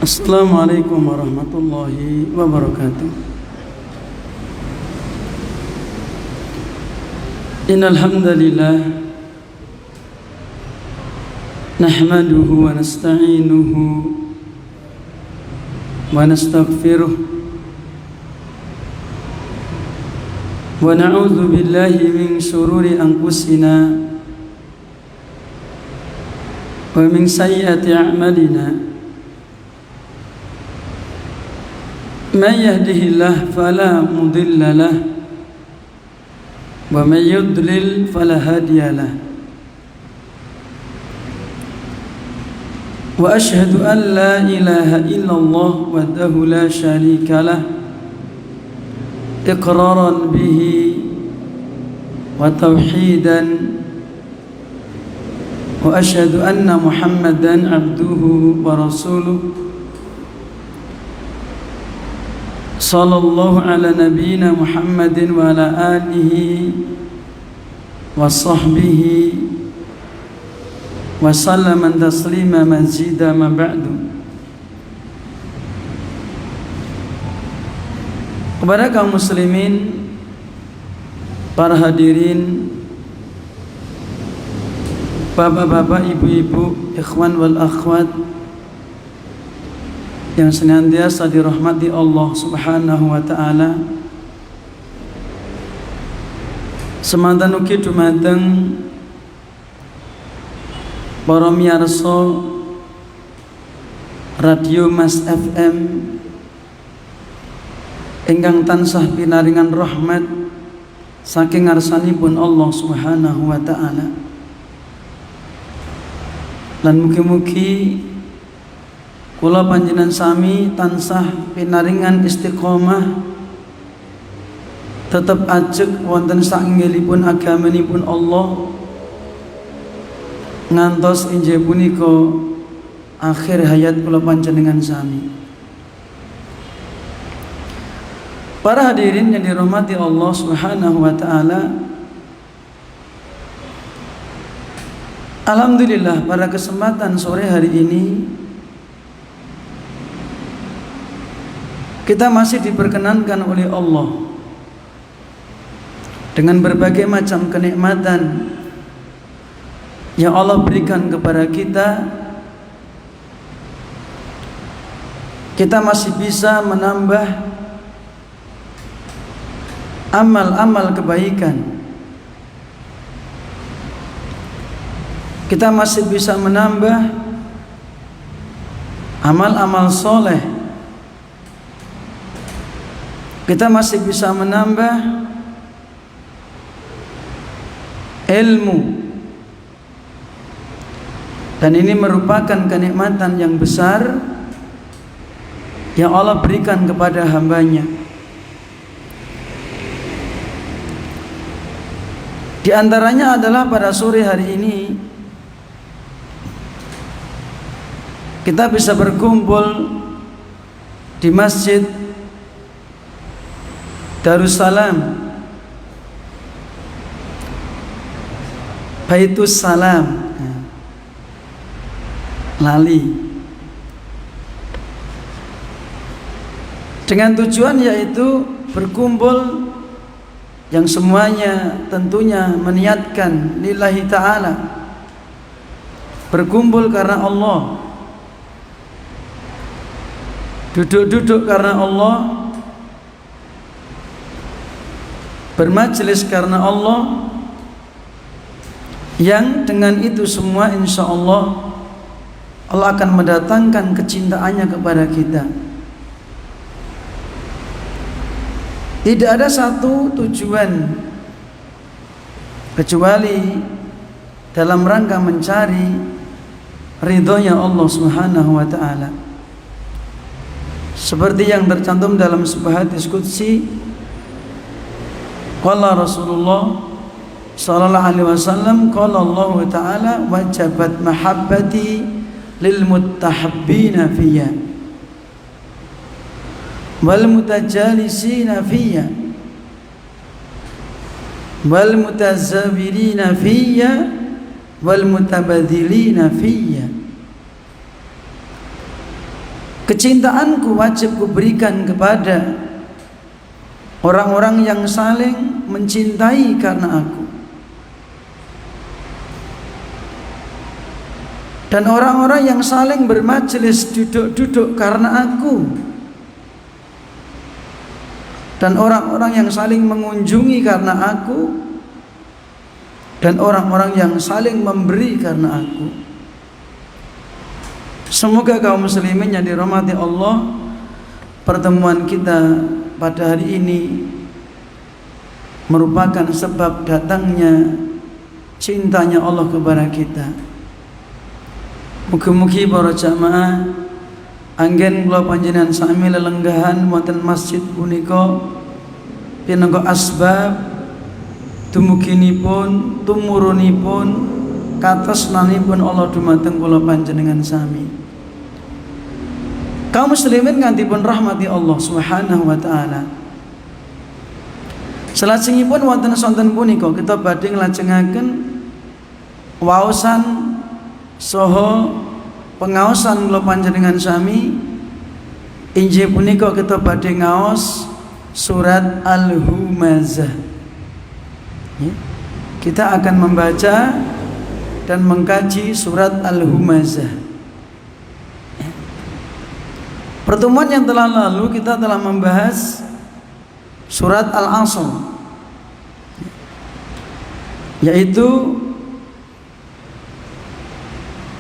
Assalamualaikum warahmatullahi wabarakatuh. Innal hamdalillah nahmaduhu wa nasta'inuhu wa nastaghfiruh wa na'udzu billahi min shururi anfusina wa min sayyiati a'malina. Man yahdihillahu fala mudilla lahu wa man yudlil fala hadiya lahu. Wa ashhadu an la ilaha illallah wahdahu la syarika lahu iqraran bihi wa tauhidan. Wa ashhadu anna Muhammadan abduhu wa rasuluh. Sallallahu ala nabiyyina Muhammadin wa ala alihi wa sahbihi wa sallama taslima mazida ma ba'du. Kepada kaum muslimin, para hadirin, bapak-bapak, ibu-ibu, ikhwan wal akhwat yang senantiasa dirahmati Allah Subhanahu wa taala. Semanten ugi dumateng para miyarsa Radio Mas FM ingkang tansah pinaringan rahmat saking ngarsanipun Allah Subhanahu wa taala. Lan mugi-mugi kula panjenengan sami tansah pinaringan istiqomah tetep ajeg wonten sainggilipun agamanipun Allah ngantos injih punika akhir hayat kula panjenengan sami. Para hadirin yang dirahmati Allah Subhanahu wa taala, alhamdulillah pada kesempatan sore hari ini kita masih diperkenankan oleh Allah dengan berbagai macam kenikmatan yang Allah berikan kepada kita. Kita masih bisa menambah amal-amal kebaikan. Kita masih bisa menambah amal-amal soleh. Kita masih bisa menambah ilmu, dan ini merupakan kenikmatan yang besar yang Allah berikan kepada hambanya. Di antaranya adalah pada sore hari ini kita bisa berkumpul di Masjid Darussalam, Baitus Salam, lali, dengan tujuan yaitu berkumpul yang semuanya tentunya meniatkan lillahi ta'ala, berkumpul karena Allah, duduk-duduk karena Allah, bermajelis karena Allah, yang dengan itu semua insya Allah Allah akan mendatangkan kecintaannya kepada kita. Tidak ada satu tujuan kecuali dalam rangka mencari ridhonya Allah Subhanahu wa ta'ala. Seperti yang tercantum dalam sebuah hadis qudsi, qala Rasulullah sallallahu alaihi wasallam, qala Allah ta'ala, wajabat mahabbati lil muttahabbina fiyya wal mutajalisina fiyya wal mutazawirina fiyya wal mutabadzilina fiyya. Kecintaanku wajib kuberikan kepada orang-orang yang saling mencintai karena aku, dan orang-orang yang saling bermajelis duduk-duduk karena aku, dan orang-orang yang saling mengunjungi karena aku, dan orang-orang yang saling memberi karena aku. Semoga kaum muslimin yang dirahmati Allah, pertemuan kita pada hari ini merupakan sebab datangnya cintanya Allah kepada kita. Mugi-mugi para jamaah anggen kula panjenengan sami lelenggahan wonten masjid punika pinangka asbab dumuginipun tumurunipun katresnanipun Allah dumateng kula panjenengan sami. Kaum muslimin ngantipun rahmati Allah Subhanahu wa taala. Salajengipun wonten sonten punika kita badhe nglajengaken waosan saha pengaosan kula panjenengan sami. Injih punika kita badhe ngaos surat Al-Humazah. Kita akan membaca dan mengkaji surat Al-Humazah. Pertemuan yang telah lalu kita telah membahas surat Al-Asr, yaitu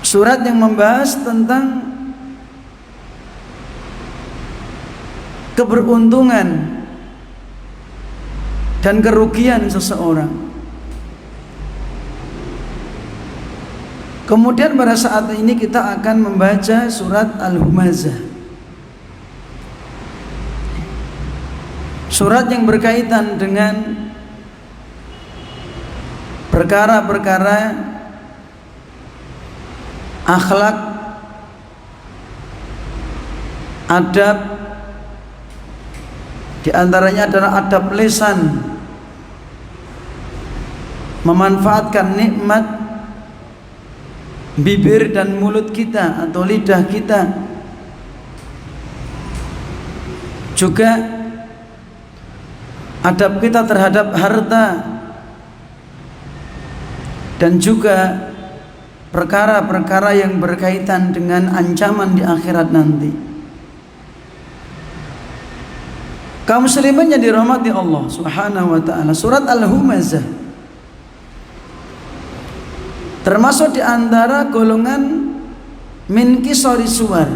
surat yang membahas tentang keberuntungan dan kerugian seseorang. Kemudian pada saat ini kita akan membaca surat Al-Humazah, surat yang berkaitan dengan perkara-perkara akhlak, adab, di antaranya adalah adab lisan, memanfaatkan nikmat bibir dan mulut kita atau lidah kita, juga adab kita terhadap harta, dan juga perkara-perkara yang berkaitan dengan ancaman di akhirat nanti. Kaum muslimin yang dirahmati Allah Subhanahu wa taala, surat Al-Humazah termasuk di antara golongan min qisari suwar,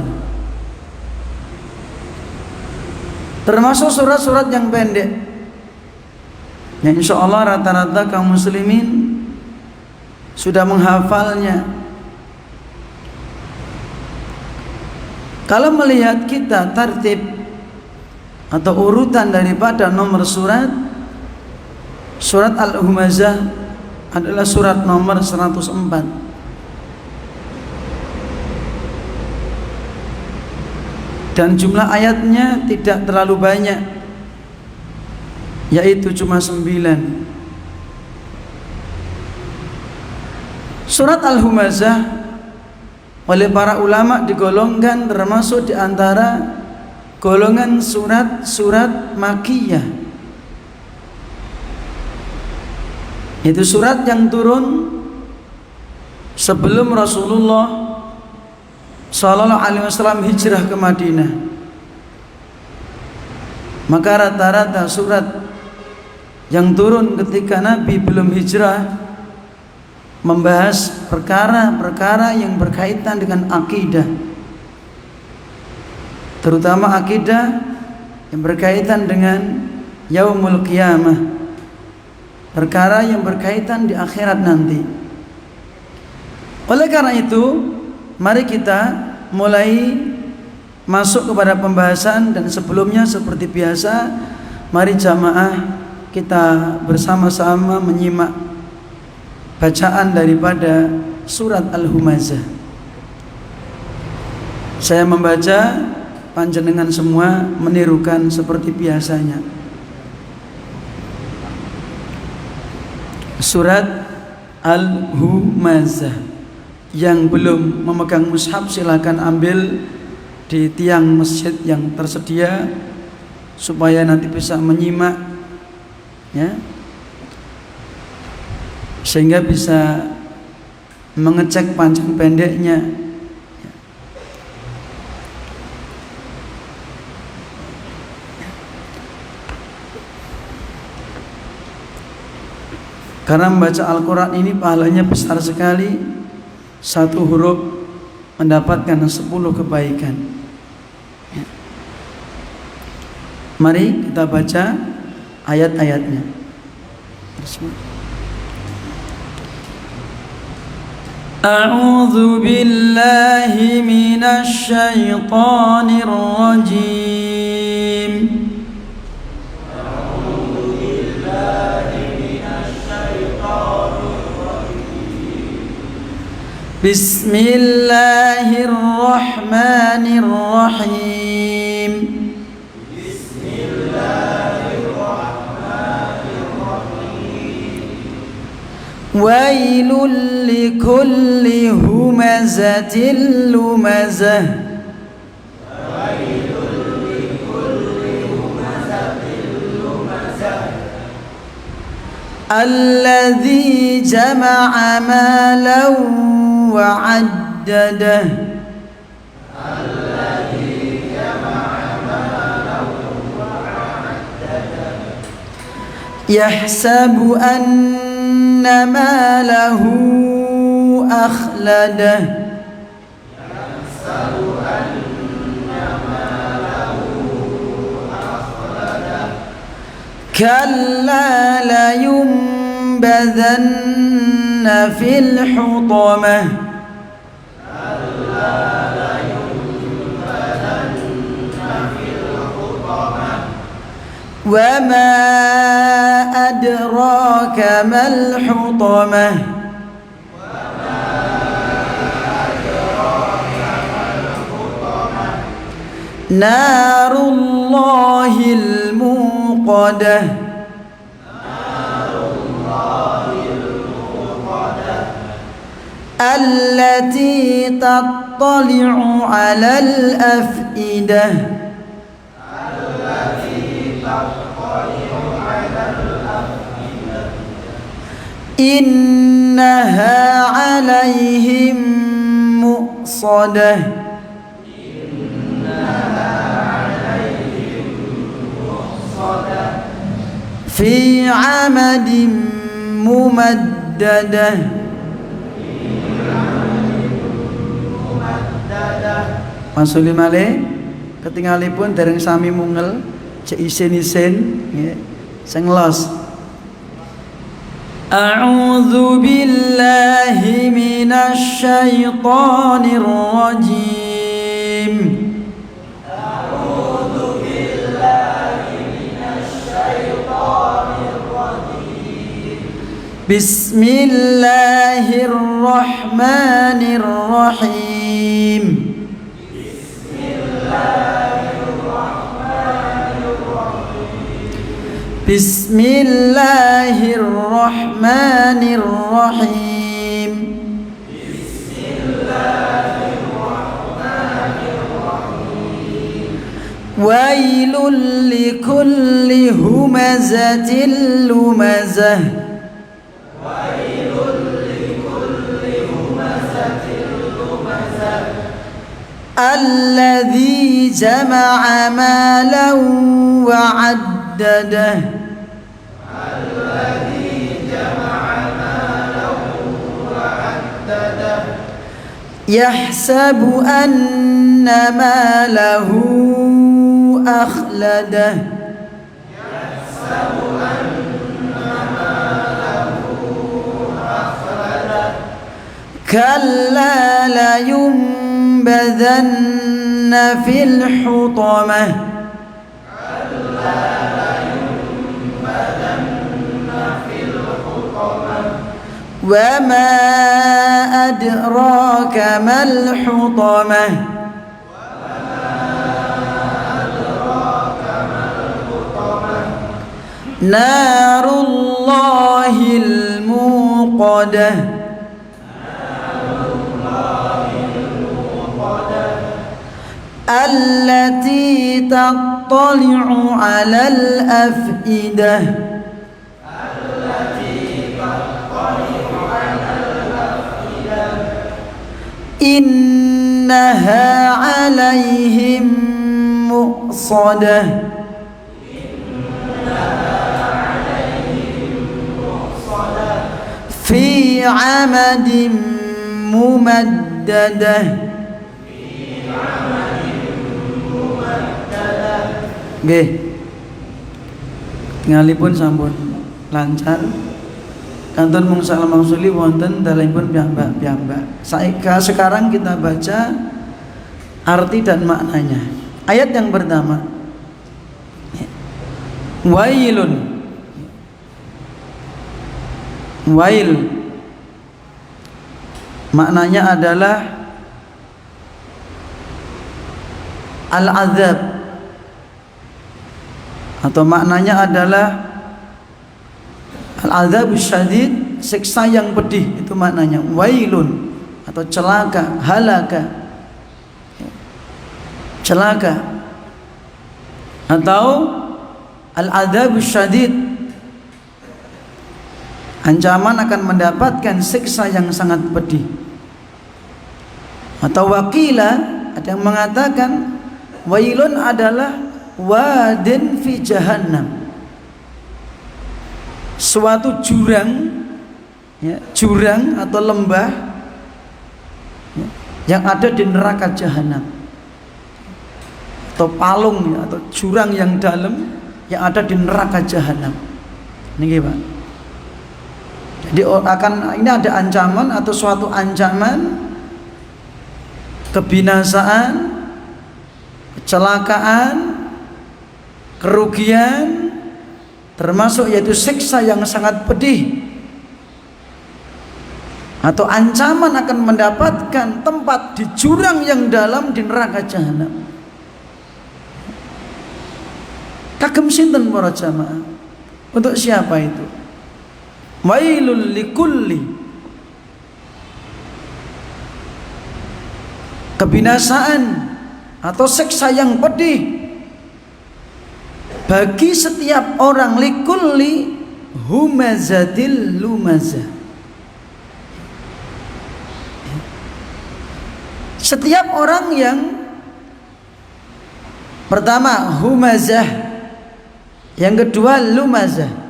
termasuk surat-surat yang pendek yang insya Allah rata-rata kaum muslimin sudah menghafalnya. Kalau melihat kita tartib atau urutan daripada nomor surat, surat Al-Humazah adalah surat nomor 104. Dan jumlah ayatnya tidak terlalu banyak, yaitu cuma 9. Surat Al-Humazah oleh para ulama digolongkan termasuk di antara golongan surat-surat Makkiyah. Itu surat yang turun sebelum Rasulullah sallallahu alaihi wasallam hijrah ke Madinah. Maka rata-rata surat yang turun ketika Nabi belum hijrah membahas perkara-perkara yang berkaitan dengan akidah, terutama akidah yang berkaitan dengan yaumul qiyamah, perkara yang berkaitan di akhirat nanti. Oleh karena itu, mari kita mulai masuk kepada pembahasan, dan sebelumnya seperti biasa mari jamaah kita bersama-sama menyimak bacaan daripada surat Al-Humazah. Saya membaca, panjenengan semua menirukan seperti biasanya. Surat Al-Humazah. Yang belum memegang mushaf silakan ambil di tiang masjid yang tersedia supaya nanti bisa menyimak, ya, sehingga bisa mengecek panjang pendeknya. Karena membaca Al-Quran ini pahalanya besar sekali. Satu huruf mendapatkan 10 kebaikan. Mari kita baca ayat-ayatnya. A'udzu billahi minasy syaithanir rajim. Bismillahirrahmanirrahim. Wailul likulli humazatil lumazah. Alladzi jama'a malan وعدده يحسب أن ماله أخلده كلا لينبذن في الحطمة وما أدراك ما الحطمة نار الله الموقدة التي تطلع على الأفئدة إنها عليهم مؤصدة في عمد ممددة. Masuli malih ketinggalipun dereng sami mungel cek isin-isin nggih sing los. A'udzu billahi minasy syaithanir rajim. A'udzu billahi minasy syaithanir rajim. Bismillahirrahmanirrahim. Bismillahirrahmanirrahim. Wailul likulli humazatil lumazah. Alladzi jama'a malan wa 'addadah. يحسب أن ماله أخلده كلا لينبذن في الحطمة وما أدراك ما الحطمة نار الله الموقدة allati tattali'u 'alal afidah. Innaha 'alaihim muqsadah. Fi 'amadin mumaddadah. Nggih. Tingalipun sampun lancar. Kantun mung salamangsuli wonten dalipun piyambak-piyambak. Sekarang kita baca arti dan maknanya. Ayat yang pertama. Wailun. Wail maknanya adalah al-azab, atau maknanya adalah al-azabus syadid, siksa yang pedih, itu maknanya wailun, atau celaka, halaka, celaka, atau al-azabus syadid, ancaman akan mendapatkan siksa yang sangat pedih. Atau wakila, ada yang mengatakan wailun adalah wadin fi jahannam, suatu jurang, ya, jurang atau lembah, ya, yang ada di neraka jahanam, atau palung, ya, atau jurang yang dalam yang ada di neraka jahanam. Ini Pak. Jadi ini ada ancaman atau suatu ancaman kebinasaan, kecelakaan, kerugian, termasuk yaitu siksa yang sangat pedih, atau ancaman akan mendapatkan tempat di jurang yang dalam di neraka jahanam. Kagem sinten para jamaah? Untuk siapa itu? Wailul likulli, kebinasaan atau siksa yang pedih bagi setiap orang, likulli humazatil lumazah, setiap orang yang pertama humazah, yang kedua lumazah.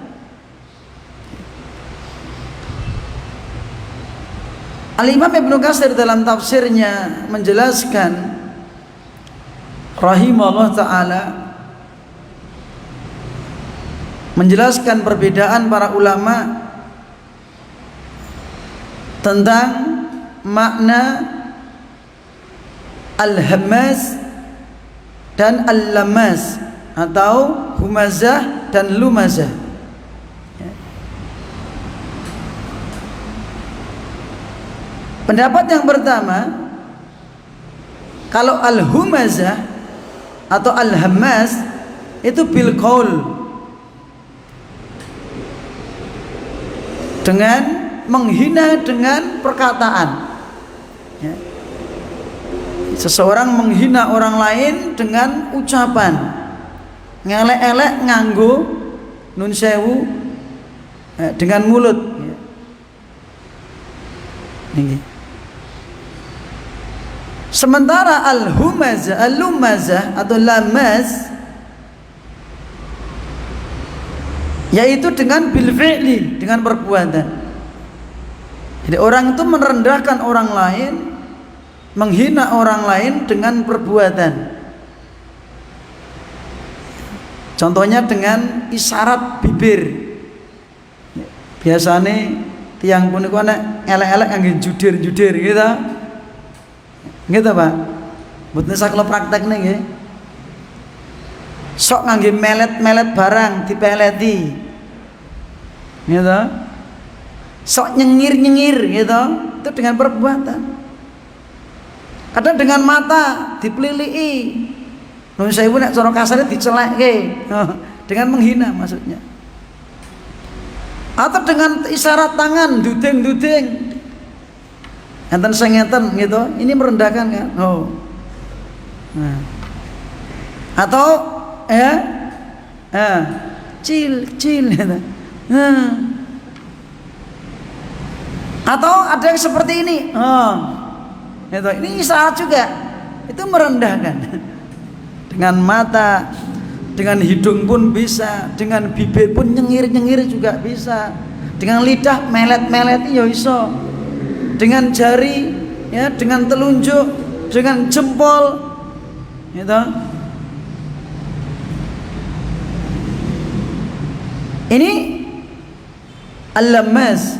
Al-Imam Ibnu Katsir dalam tafsirnya menjelaskan rahimahullah ta'ala, menjelaskan perbedaan para ulama tentang makna al-hammaz dan al-lamaz, atau humazah dan lumazah. Pendapat yang pertama, kalau al-humazah atau al-hammaz itu bil qaul, dengan menghina dengan perkataan, ya. Seseorang menghina orang lain dengan ucapan, ngelek-elek nganggo nun sewu, ya, dengan mulut, ya. Ini. Sementara al-humazah, al-lumazah atau lamaz, yaitu dengan bil fi'li, dengan perbuatan. Jadi orang itu merendahkan orang lain, menghina orang lain dengan perbuatan. Contohnya dengan isyarat bibir. Biasanya tiang punika nek elek-elek ngangge judir-judir gitu. Gitu Pak. Mboten saklo praktekne nggih. Sok ngangge melet-melet barang dipeleti. Gitu. Sok nyengir-nyengir gitu. Itu dengan perbuatan. Kadang dengan mata dipelilii. Nun sewu nek cara kasare dicelekke. Dengan menghina maksudnya. Atau dengan isyarat tangan duding-duding. Enten sing ngeten gitu, ini merendahkan kan? Oh. Nah. Atau ya, cil gitu. Atau ada yang seperti ini. Itu. Ini salah juga. Itu merendahkan. Dengan mata, dengan hidung pun bisa, dengan bibir pun nyengir-nyengir juga bisa. Dengan lidah melet-melet ya iso. Dengan jari, ya, dengan telunjuk, dengan jempol, gitu. Ini al-lamaz.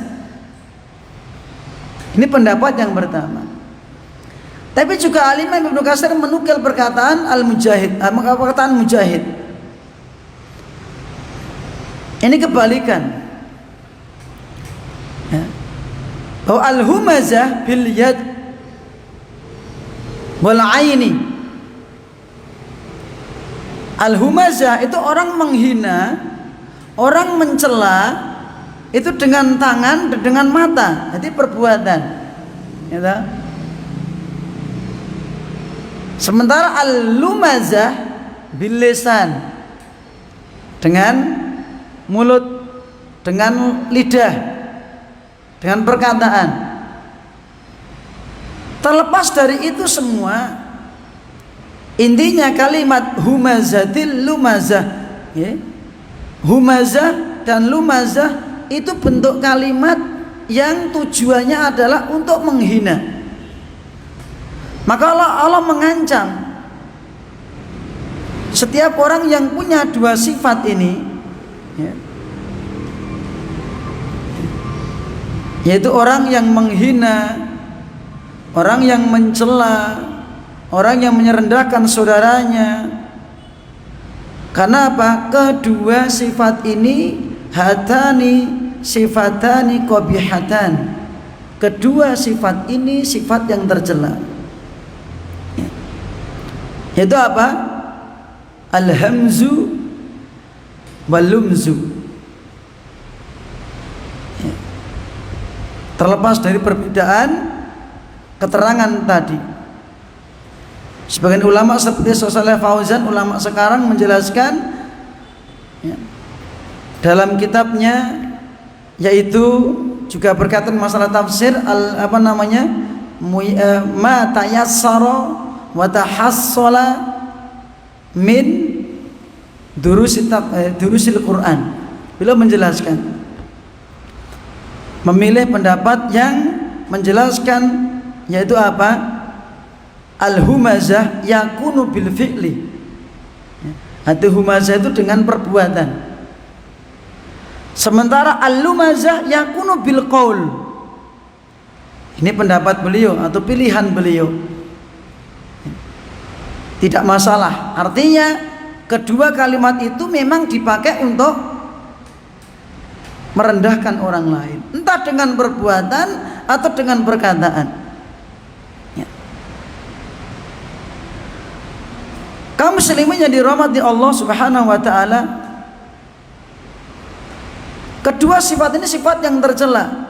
Ini pendapat yang pertama. Tapi juga Al-Imam Ibnu Katsir menukil perkataan Al-Mujahid, perkataan Mujahid. Ini kebalikan. Ya. Bahwa al-humazah bil yad wal aini. Al-humazah itu orang menghina, orang mencela itu dengan tangan dan dengan mata, jadi perbuatan, gitu. Sementara al-lumazah bil lisan, dengan mulut, dengan lidah, dengan perkataan. Terlepas dari itu semua, intinya kalimat humazatil lumazah, ya. Humazah dan lumazah itu bentuk kalimat yang tujuannya adalah untuk menghina. Maka Allah mengancam setiap orang yang punya dua sifat ini, ya, yaitu orang yang menghina, orang yang mencela, orang yang merendahkan saudaranya. Karena apa? Kedua sifat ini hatani sifatani qabihatan. Kedua sifat ini sifat yang tercela. Yaitu apa? Al-hamzu wal-lumzu. Terlepas dari perbedaan keterangan tadi, sebagian ulama seperti Shalih Fauzan, ulama sekarang menjelaskan, ya, dalam kitabnya, yaitu juga berkaitan masalah tafsir ma tayassara wa tahassala min durusil Quran. Beliau menjelaskan, memilih pendapat yang menjelaskan, yaitu apa? Al-humazah yakunu bil fi'li. Hati humazah itu dengan perbuatan. Sementara al-lumazah yakunu bil qaul. Ini pendapat beliau atau pilihan beliau. Tidak masalah. Artinya kedua kalimat itu memang dipakai untuk merendahkan orang lain, entah dengan perbuatan atau dengan perkataan. Ya. Kaum muslimin yang dirahmati Allah Subhanahu wa taala, kedua sifat ini sifat yang tercela.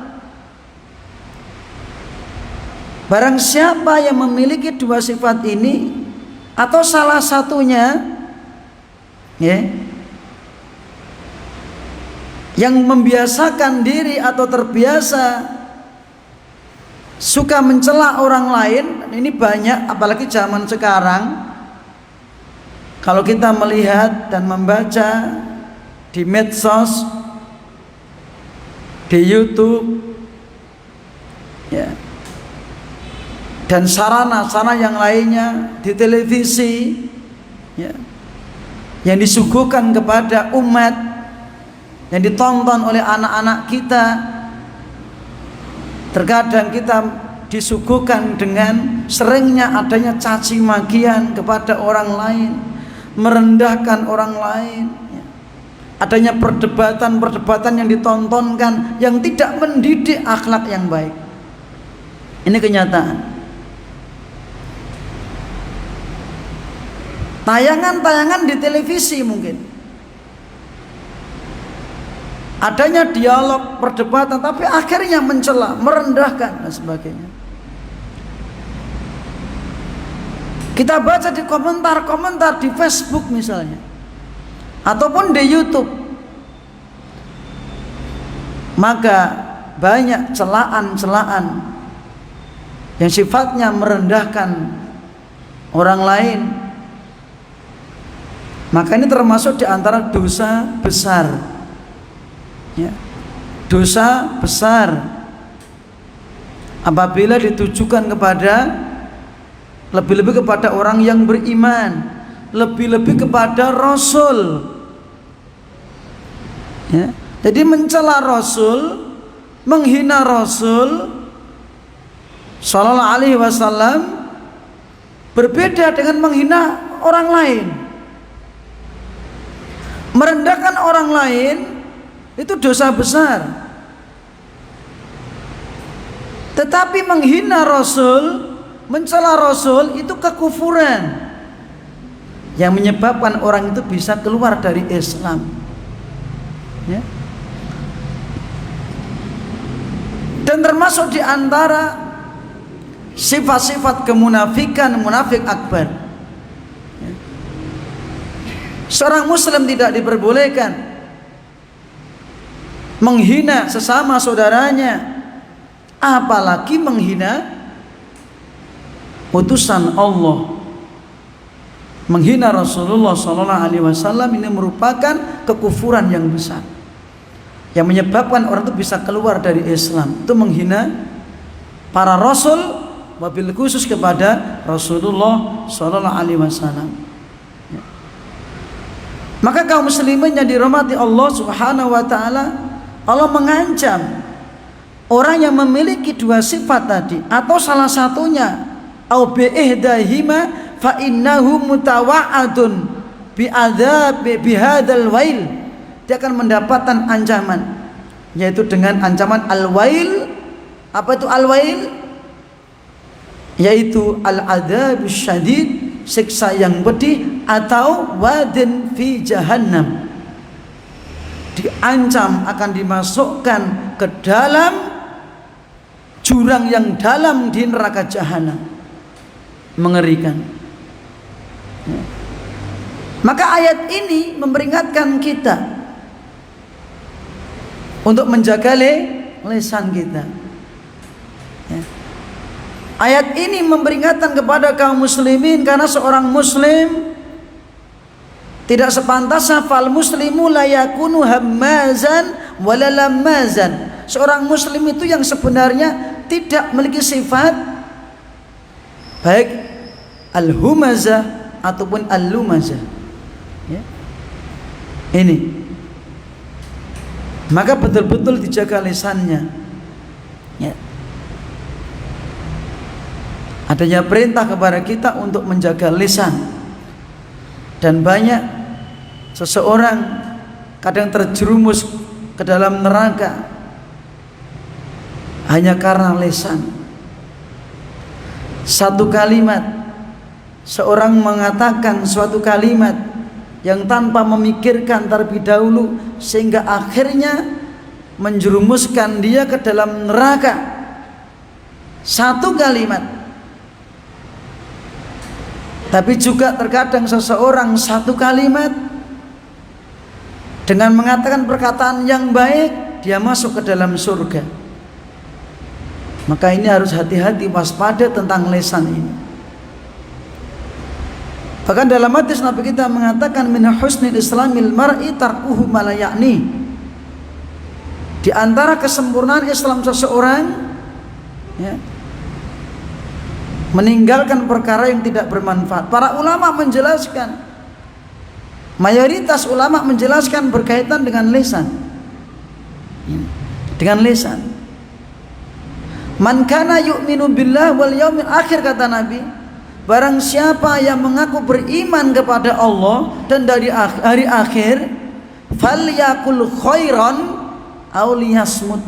Barang siapa yang memiliki dua sifat ini atau salah satunya, ya, yang membiasakan diri atau terbiasa suka mencela orang lain, ini banyak, apalagi zaman sekarang. Kalau kita melihat dan membaca di medsos, di YouTube, ya, dan sarana-sarana yang lainnya, di televisi, ya, yang disuguhkan kepada umat, yang ditonton oleh anak-anak kita. Terkadang kita disuguhkan dengan seringnya adanya caci makian kepada orang lain, merendahkan orang lain, ya. Adanya perdebatan-perdebatan yang ditontonkan yang tidak mendidik akhlak yang baik. Ini kenyataan. Tayangan-tayangan di televisi mungkin adanya dialog, perdebatan, tapi akhirnya mencela, merendahkan dan sebagainya. Kita baca di komentar-komentar di Facebook misalnya, ataupun di YouTube, maka banyak celaan-celaan yang sifatnya merendahkan orang lain. Maka ini termasuk di antara dosa besar, ya. Dosa besar apabila ditujukan kepada, lebih-lebih kepada orang yang beriman, lebih-lebih kepada Rasul, ya. Jadi mencela Rasul, menghina Rasul Sallallahu Alaihi Wasallam berbeda dengan menghina orang lain. Merendahkan orang lain itu dosa besar, tetapi menghina Rasul, mencela Rasul itu kekufuran yang menyebabkan orang itu bisa keluar dari Islam, ya. Dan termasuk di antara sifat-sifat kemunafikan, munafik akbar, seorang muslim tidak diperbolehkan menghina sesama saudaranya, apalagi menghina utusan Allah, menghina Rasulullah Sallallahu Alaihi Wasallam. Ini merupakan kekufuran yang besar yang menyebabkan orang itu bisa keluar dari Islam. Itu menghina para Rasul, wabil khusus kepada Rasulullah Sallallahu Alaihi Wasallam. Maka kaum muslimin yang dirahmati Allah Subhanahu wa taala, Allah mengancam orang yang memiliki dua sifat tadi atau salah satunya, au bi ihdahima fa innahu mutawa'adun bi adzab bi hadzal wail. Dia akan mendapatkan ancaman, yaitu dengan ancaman al-wail. Apa itu al-wail? Yaitu al-adzabus syadid, siksa yang pedih, atau wadin fi jahannam, diancam akan dimasukkan ke dalam jurang yang dalam di neraka jahanam. Mengerikan, ya. Maka ayat ini memperingatkan kita untuk menjaga lisan kita, ya. Ayat ini memperingatkan kepada kaum muslimin, karena seorang muslim tidak sepantasnya fal muslimu la yakunu hammazan wala lamazan. Seorang muslim itu yang sebenarnya tidak memiliki sifat baik al-humazah ataupun al-lumazah, ya. Ini maka betul-betul dijaga lisannya, ya. Adanya perintah kepada kita untuk menjaga lisan. Dan banyak seseorang kadang terjerumus ke dalam neraka hanya karena lisan. Satu kalimat, seorang mengatakan suatu kalimat yang tanpa memikirkan terlebih dahulu, sehingga akhirnya menjerumuskan dia ke dalam neraka. Satu kalimat. Tapi juga terkadang seseorang satu kalimat dengan mengatakan perkataan yang baik, dia masuk ke dalam surga. Maka ini harus hati-hati, waspada tentang lisan ini. Bahkan dalam hadis Nabi kita mengatakan min husnil islamil mar'i tarkuhu ma la ya'ni. Di antara kesempurnaan Islam seseorang, ya, meninggalkan perkara yang tidak bermanfaat. Para ulama menjelaskan, mayoritas ulama menjelaskan berkaitan dengan lisan. Dengan lisan. Man kana yu'minu billah wal yaumil akhir, kata Nabi, barang siapa yang mengaku beriman kepada Allah dan dari hari akhir, falyakul khairan aw liyasmut.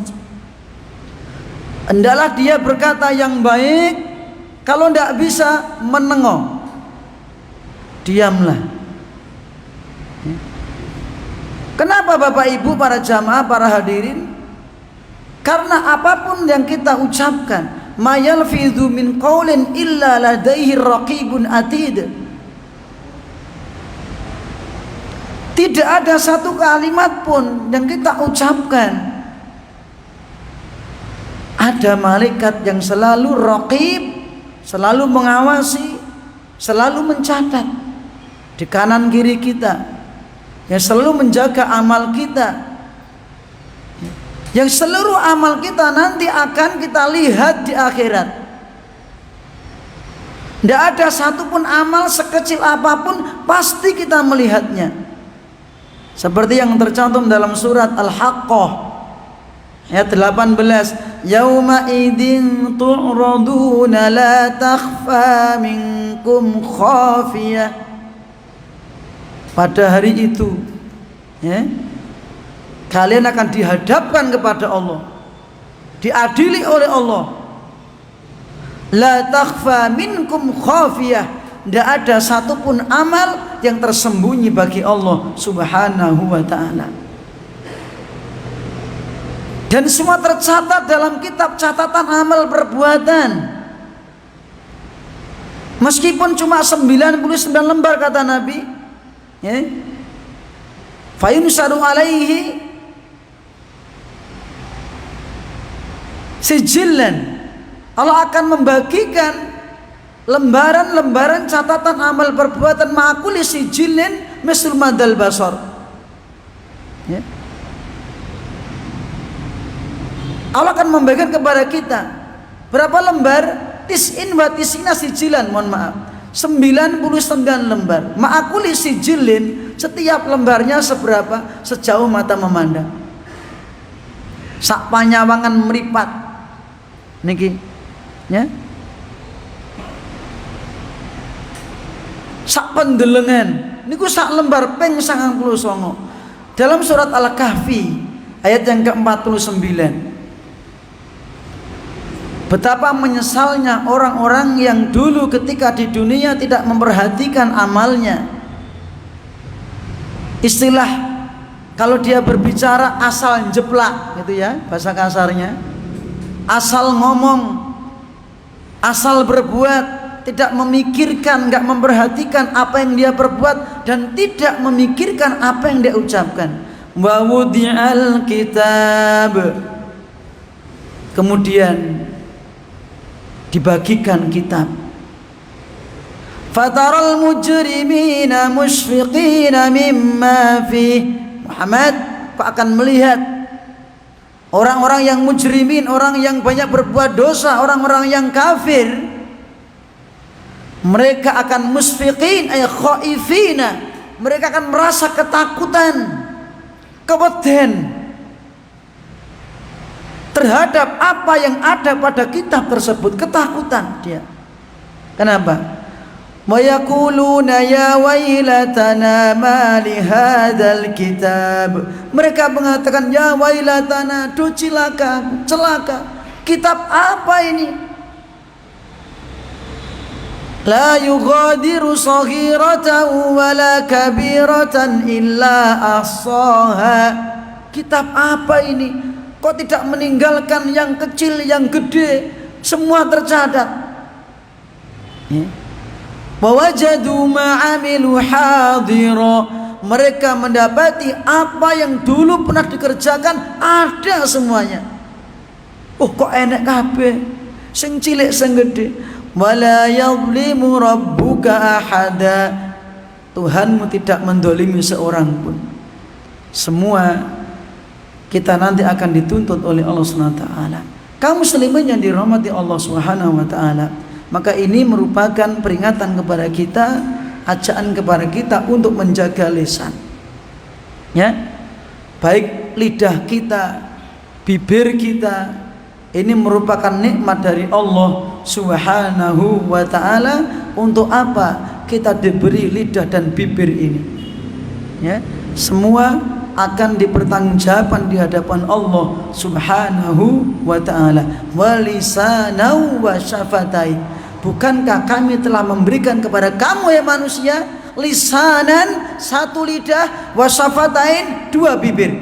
Hendaklah dia berkata yang baik. Kalau tidak bisa, menengok, diamlah. Kenapa Bapak Ibu, para jamaah, para hadirin? Karena apapun yang kita ucapkan, ma yalfidhu min qaulin illa ladaihi raqibun atid. Tidak ada satu kalimat pun yang kita ucapkan, ada malaikat yang selalu raqib, selalu mengawasi, selalu mencatat di kanan kiri kita, yang selalu menjaga amal kita, yang seluruh amal kita nanti akan kita lihat di akhirat. Tidak ada satupun amal sekecil apapun pasti kita melihatnya. Seperti yang tercantum dalam surat Al-Haqqah ayat 18, yauma idin tu'raduna la takhfa minkum khafiyah. Pada hari itu, ya, kalian akan dihadapkan kepada Allah, diadili oleh Allah. La takhfa minkum khafiyah. Tidak ada satupun amal yang tersembunyi bagi Allah Subhanahu wa ta'ala. Dan semua tercatat dalam kitab catatan amal perbuatan. Meskipun cuma 99 lembar kata Nabi, ya, fayunsaru alaihi sijillan. Allah akan membagikan lembaran-lembaran catatan amal perbuatan ma'akuli sijilin misal madal basar, ya. Allah akan membagikan kepada kita berapa lembar? Tis'in wa tis'ina sijilan, mohon maaf, 99 lembar. Ma'akuli sijilin, setiap lembarnya seberapa? Sejauh mata memandang, sak panyawangan meripat niki, ya, sak pendelengan niku sak lembar ping 99. Dalam surat Al-Kahfi ayat yang ke-49, betapa menyesalnya orang-orang yang dulu ketika di dunia tidak memperhatikan amalnya. Istilah kalau dia berbicara asal jeplak gitu, ya, bahasa kasarnya, asal ngomong, asal berbuat, tidak memikirkan, nggak memperhatikan apa yang dia perbuat, dan tidak memikirkan apa yang dia ucapkan. Wa wudi'al kitab, kemudian dibagikan kitab. Fataral mujrimina musyfiqina mimma fi. Muhammad akan melihat orang-orang yang mujrimin, orang yang banyak berbuat dosa, orang-orang yang kafir. Mereka akan musfiqin ay khaifina, mereka akan merasa ketakutan, keweden terhadap apa yang ada pada kitab tersebut. Ketakutan dia. Kenapa? Wa yaquluna ya wailatana ma li hadzal kitab. Mereka mengatakan ya wailatana, duh celaka, celaka. Kitab apa ini? La yughadiru saghiratan wala kabiratan illa ahsaha. Kitab apa ini? Kok tidak meninggalkan yang kecil, yang gede, semua tercatat. Wa wajadu ma amilu hadira. Mereka mendapati apa yang dulu pernah dikerjakan ada semuanya. Oh, kok enak kabeh, sing cilik sing gede. Wala yadhlimu rabbuka ahada. Tuhanmu tidak mendolimi seorang pun. Semua kita nanti akan dituntut oleh Allah SWT. Kaum muslimin yang dirahmati Allah SWT, maka ini merupakan peringatan kepada kita, ajaan kepada kita untuk menjaga lisan, ya, baik lidah kita, bibir kita. Ini merupakan nikmat dari Allah Subhanahu wa ta'ala. Untuk apa kita diberi lidah dan bibir ini, ya? Semua akan dipertanggungjawabkan di hadapan Allah Subhanahu wa ta'ala. Walisanau wa syafatai. Bukankah kami telah memberikan kepada kamu ya manusia lisanan, satu lidah, wa syafatain, dua bibir,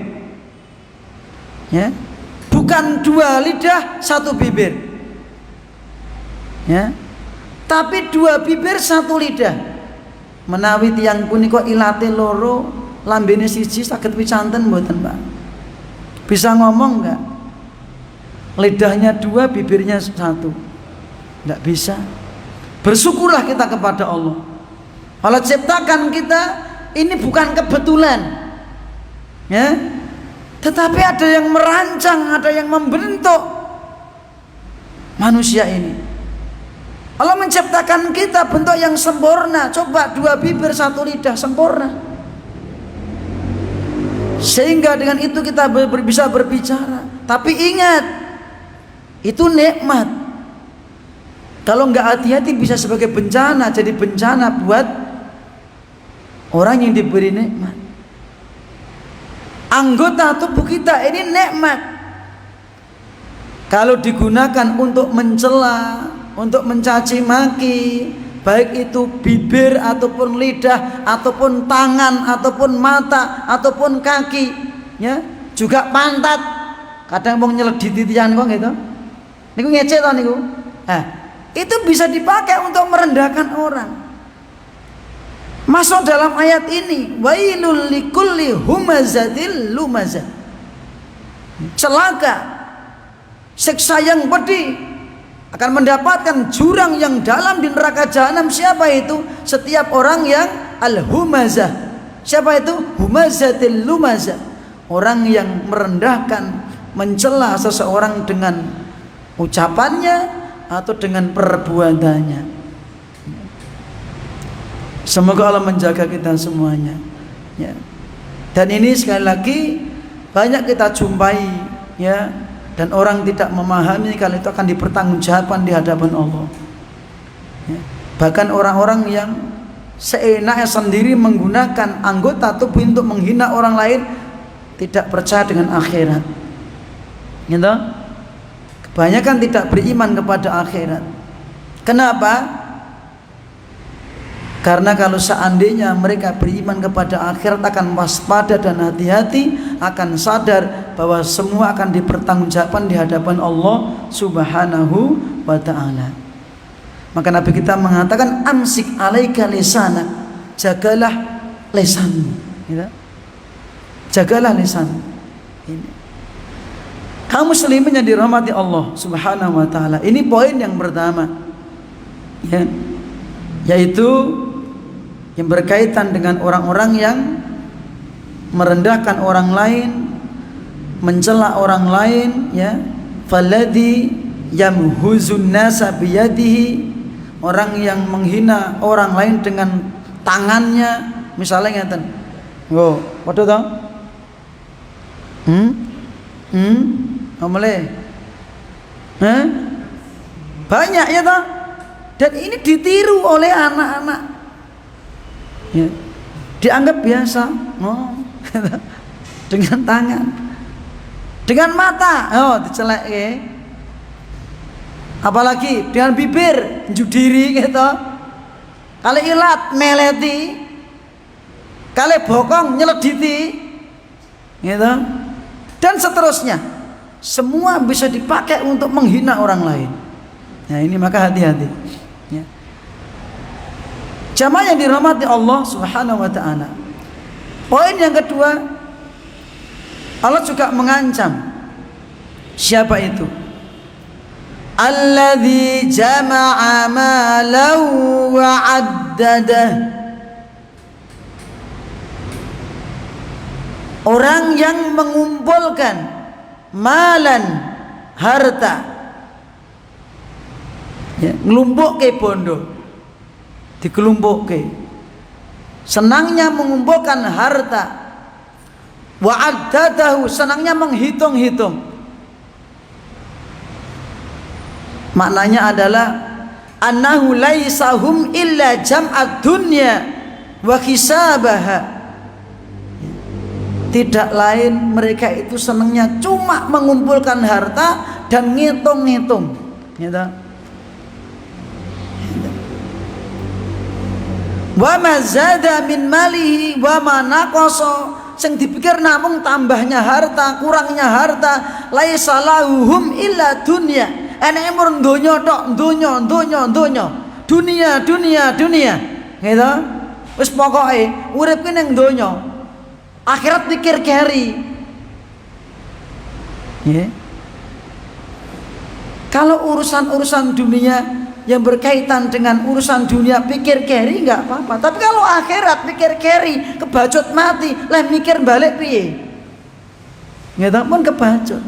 ya? Bukan dua lidah, satu bibir. Ya. Tapi dua bibir satu lidah. Menawi tiyang punika ilate loro, lambene siji saged picanten mboten, Pak? Bisa ngomong enggak? Lidahnya dua, bibirnya satu. Enggak bisa. Bersyukurlah kita kepada Allah. Allah ciptakan kita ini bukan kebetulan. Ya. Tetapi ada yang merancang, ada yang membentuk manusia ini. Allah menciptakan kita bentuk yang sempurna. Coba dua bibir satu lidah, sempurna. Sehingga dengan itu kita bisa berbicara. Tapi ingat, itu nikmat. Kalau nggak hati-hati bisa sebagai bencana. Jadi bencana buat orang yang diberi nikmat. Anggota tubuh kita ini nikmat. Kalau digunakan untuk mencela, untuk mencaci maki, baik itu bibir ataupun lidah ataupun tangan ataupun mata ataupun kaki, ya, juga pantat. Kadang mau nyelek di titian kok gitu. Niku ngece to niku. Itu bisa dipakai untuk merendahkan orang. Masuk dalam ayat ini, wailul likulli humazatil lumazah. Celaka, siksa yang pedih, akan mendapatkan jurang yang dalam di neraka jahanam. Siapa itu? Setiap orang yang al-humazah. Siapa itu? Humazatil lumazah. Orang yang merendahkan, mencela seseorang dengan ucapannya atau dengan perbuatannya. Semoga Allah menjaga kita semuanya, ya. Dan ini sekali lagi banyak kita jumpai, ya. Dan orang tidak memahami kalau itu akan dipertanggungjawabkan di hadapan Allah, ya. Bahkan orang-orang yang seenaknya sendiri menggunakan anggota tubuh untuk menghina orang lain, tidak percaya dengan akhirat, gitu. Kebanyakan tidak beriman kepada akhirat. Kenapa? Karena kalau seandainya mereka beriman kepada akhirat, akan waspada dan hati-hati, akan sadar bahwa semua akan dipertanggungjawabkan di hadapan Allah Subhanahu wa ta'ala. Maka Nabi kita mengatakan, amsik alaika lisana, jagalah lisanmu, gitu. Jagalah lisan. Ini. Kaum muslimin yang dirahmati Allah Subhanahu wa ta'ala. Ini poin yang pertama, ya, yaitu yang berkaitan dengan orang-orang yang merendahkan orang lain, mencela orang lain, ya. Falladhi yamhuzun nasa biyadihi, orang yang menghina orang lain dengan tangannya, misalnya ngeten. Wo, padha to? Amale. Banyak ya toh? Dan ini ditiru oleh anak-anak. Ya. Dianggap biasa. Dengan tangan, dengan mata, dicelek, apalagi dengan bibir, judiri gitu. Kali ilat meleti, kali bokong nyelediti, gitu. Dan seterusnya. Semua bisa dipakai untuk menghina orang lain. Nah ini maka hati-hati, ya. Jamaah yang dirahmati Allah Subhanahu wa ta'ala. Poin yang kedua, Allah juga mengancam. Siapa itu? Alladzi jama'a malahu wa 'addadah. Orang yang mengumpulkan malan, harta, ya, ngelumpukke bondo, dikelumpukke. Senangnya mengumpulkan harta, wa addadahu, senangnya menghitung-hitung. Maknanya adalah annahu laisa hum illa jam'ad dunya wa hisabaha. Tidak lain mereka itu senangnya cuma mengumpulkan harta dan ngitung-ngitung, gitu. Wa ma zada min malihi wa ma naqasa, sing dipikir namung tambahnya harta, kurangnya harta, laisa lahum illa dunya, eneke murung donya tok, donya. Dunia. Gitu. Wis pokoke urip ki ning donya. Akhirat pikir keri. Ya. Kalau urusan-urusan dunia yang berkaitan dengan urusan dunia pikir keri nggak apa-apa. Tapi kalau akhirat pikir keri, kebacut mati, lah mikir balik piye? Gitu pun kebacut.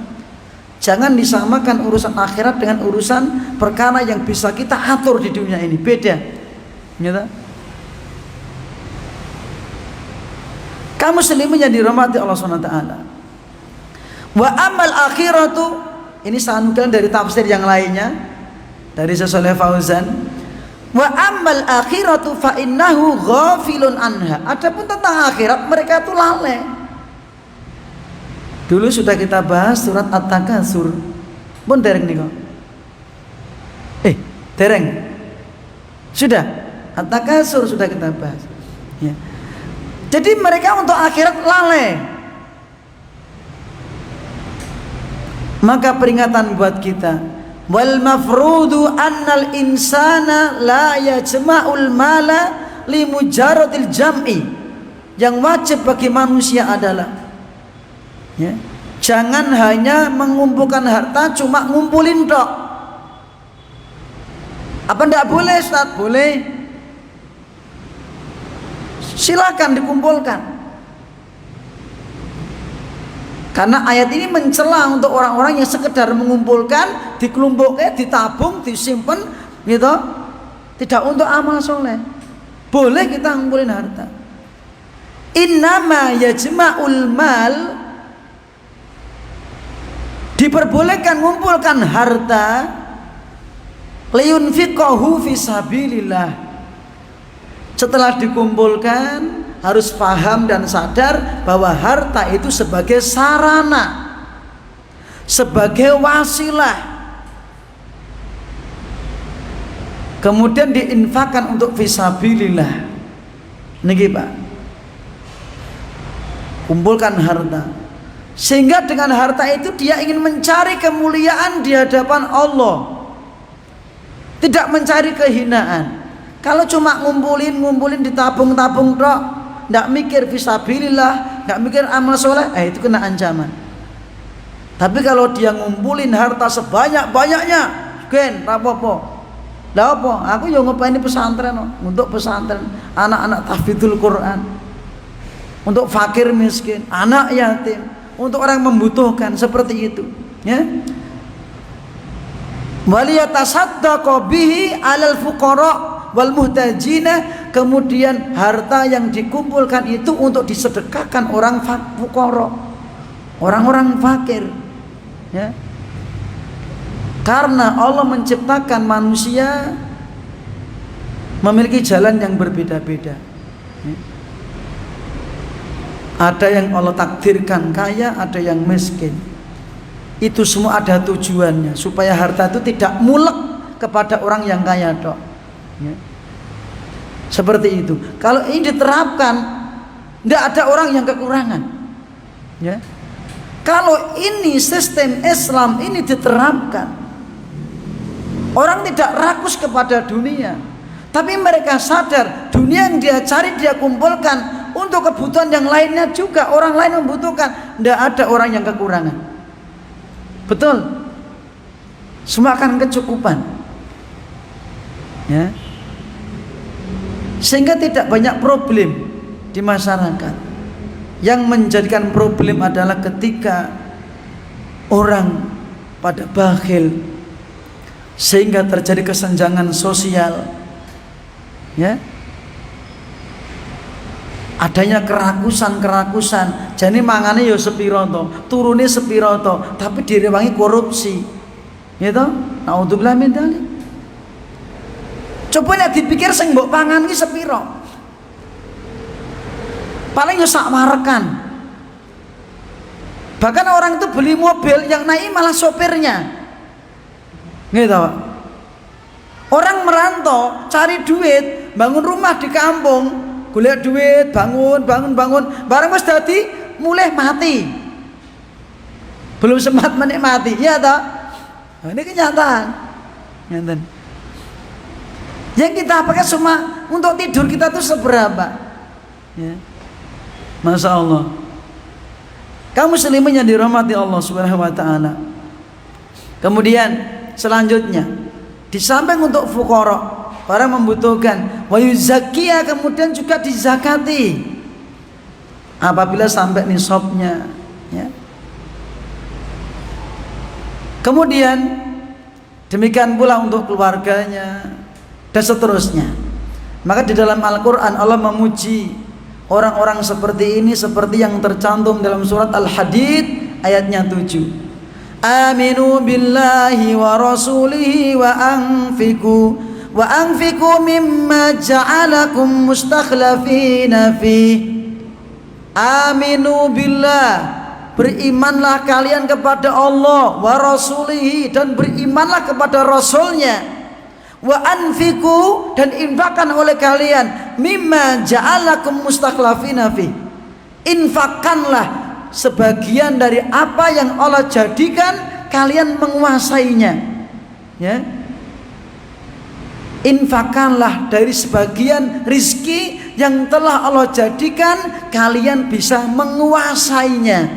Jangan disamakan urusan akhirat dengan urusan perkara yang bisa kita atur di dunia ini. Beda. Gitu. Kaum muslimin yang dirahmati Allah Subhanahu wa taala. Wa amal akhiratu, ini sanukil dari tafsir yang lainnya dari Syekh Fauzan. Wa amal akhiratu fa innahu ghafilun anha. Adapun tentang akhirat mereka itu lalai. Dulu sudah kita bahas surat At-Takatsur. Pun dereng nih kok. Dereng. Sudah. At-Takatsur sudah kita bahas. Ya. Jadi mereka untuk akhirat lalai. Maka peringatan buat kita, wal mafrudu annal insana la yajma'ul mala li mujarradil jam'i. Yang wajib bagi manusia adalah, ya, jangan hanya mengumpulkan harta cuma ngumpulin tok. Apa ndak boleh, Ustaz? Boleh. Silakan dikumpulkan. Karena ayat ini mencela untuk orang-orang yang sekedar mengumpulkan, dikelompoknya, ditabung, disimpan, gitu, tidak untuk amal soleh. Boleh kita ngumpulin harta. Innama yajma'ul mal, diperbolehkan mengumpulkan harta liyunfiqahu fisabilillah. Setelah dikumpulkan harus paham dan sadar bahwa harta itu sebagai sarana, sebagai wasilah, kemudian diinfakkan untuk fisabilillah. Niki Pak, kumpulkan harta sehingga dengan harta itu dia ingin mencari kemuliaan di hadapan Allah, tidak mencari kehinaan. Kalau cuma ngumpulin ditabung-tabung tok, ndak mikir fisabilillah, ndak mikir amal soleh, itu kena ancaman. Tapi kalau dia ngumpulin harta sebanyak-banyaknya, gen rapopo. Lah apa? Aku yo ngopeni pesantren untuk pesantren, anak-anak tahfidzul Quran, untuk fakir miskin, anak yatim, untuk orang membutuhkan, seperti itu, ya. Waliyatasaddaqu bihi 'alal fuqara wal muhtajina, kemudian harta yang dikumpulkan itu untuk disedekahkan orang fuqara, orang-orang fakir, ya. Karena Allah menciptakan manusia memiliki jalan yang berbeda-beda, ya. Ada yang Allah takdirkan kaya, ada yang miskin. Itu semua ada tujuannya, supaya harta itu tidak mulek kepada orang yang kaya dok, ya. Seperti itu. Kalau ini diterapkan, tidak ada orang yang kekurangan, ya. Kalau ini sistem Islam ini diterapkan, orang tidak rakus kepada dunia, tapi mereka sadar dunia yang dia cari dia kumpulkan untuk kebutuhan yang lainnya juga. Orang lain membutuhkan, tidak ada orang yang kekurangan. Betul, semua akan kecukupan, ya. Sehingga tidak banyak problem di masyarakat. Yang menjadikan problem adalah ketika orang pada bakhil, sehingga terjadi kesenjangan sosial, ya. Adanya kerakusan, jadi mangane yo sepiro to, turune sepiro to, tapi direwangi korupsi, gitu. Naudzubillah min dzalik. Coba nek dipikir sing mbok pangan ki sepiro, paling yo sak warekan. Bahkan orang itu beli mobil yang naik malah sopirnya, gitu Pak. Orang merantau cari duit, bangun rumah di kampung, golek duit, bangun, barang wis dadi mulai mati, belum sempat menikmati, ya toh. Nah, ini kenyataan. Ngeten. Yang kita pakai cuma untuk tidur kita tuh seberapa? Ya. Masya Allah. Kaum muslimin yang dirahmati Allah Subhanahu wa taala. Kemudian selanjutnya, di samping untuk fuqara, orang membutuhkan, wa yuzakkiya, kemudian juga dizakati apabila sampai nisabnya, ya. Kemudian demikian pula untuk keluarganya dan seterusnya. Maka di dalam Al-Qur'an Allah memuji orang-orang seperti ini seperti yang tercantum dalam surat Al-Hadid ayatnya 7. Aminu billahi wa rasulihi wa anfiqu mimma ja'alakum mustakhlafina fi. Aminu billah, berimanlah kalian kepada Allah, wa rasulihi, dan berimanlah kepada rasulnya, wa anfiqu, dan infakkan oleh kalian, mimma ja'alakum mustakhlafina fi, infakkanlah sebagian dari apa yang Allah jadikan kalian menguasainya, ya. Infakkanlah dari sebagian rizki yang telah Allah jadikan kalian bisa menguasainya,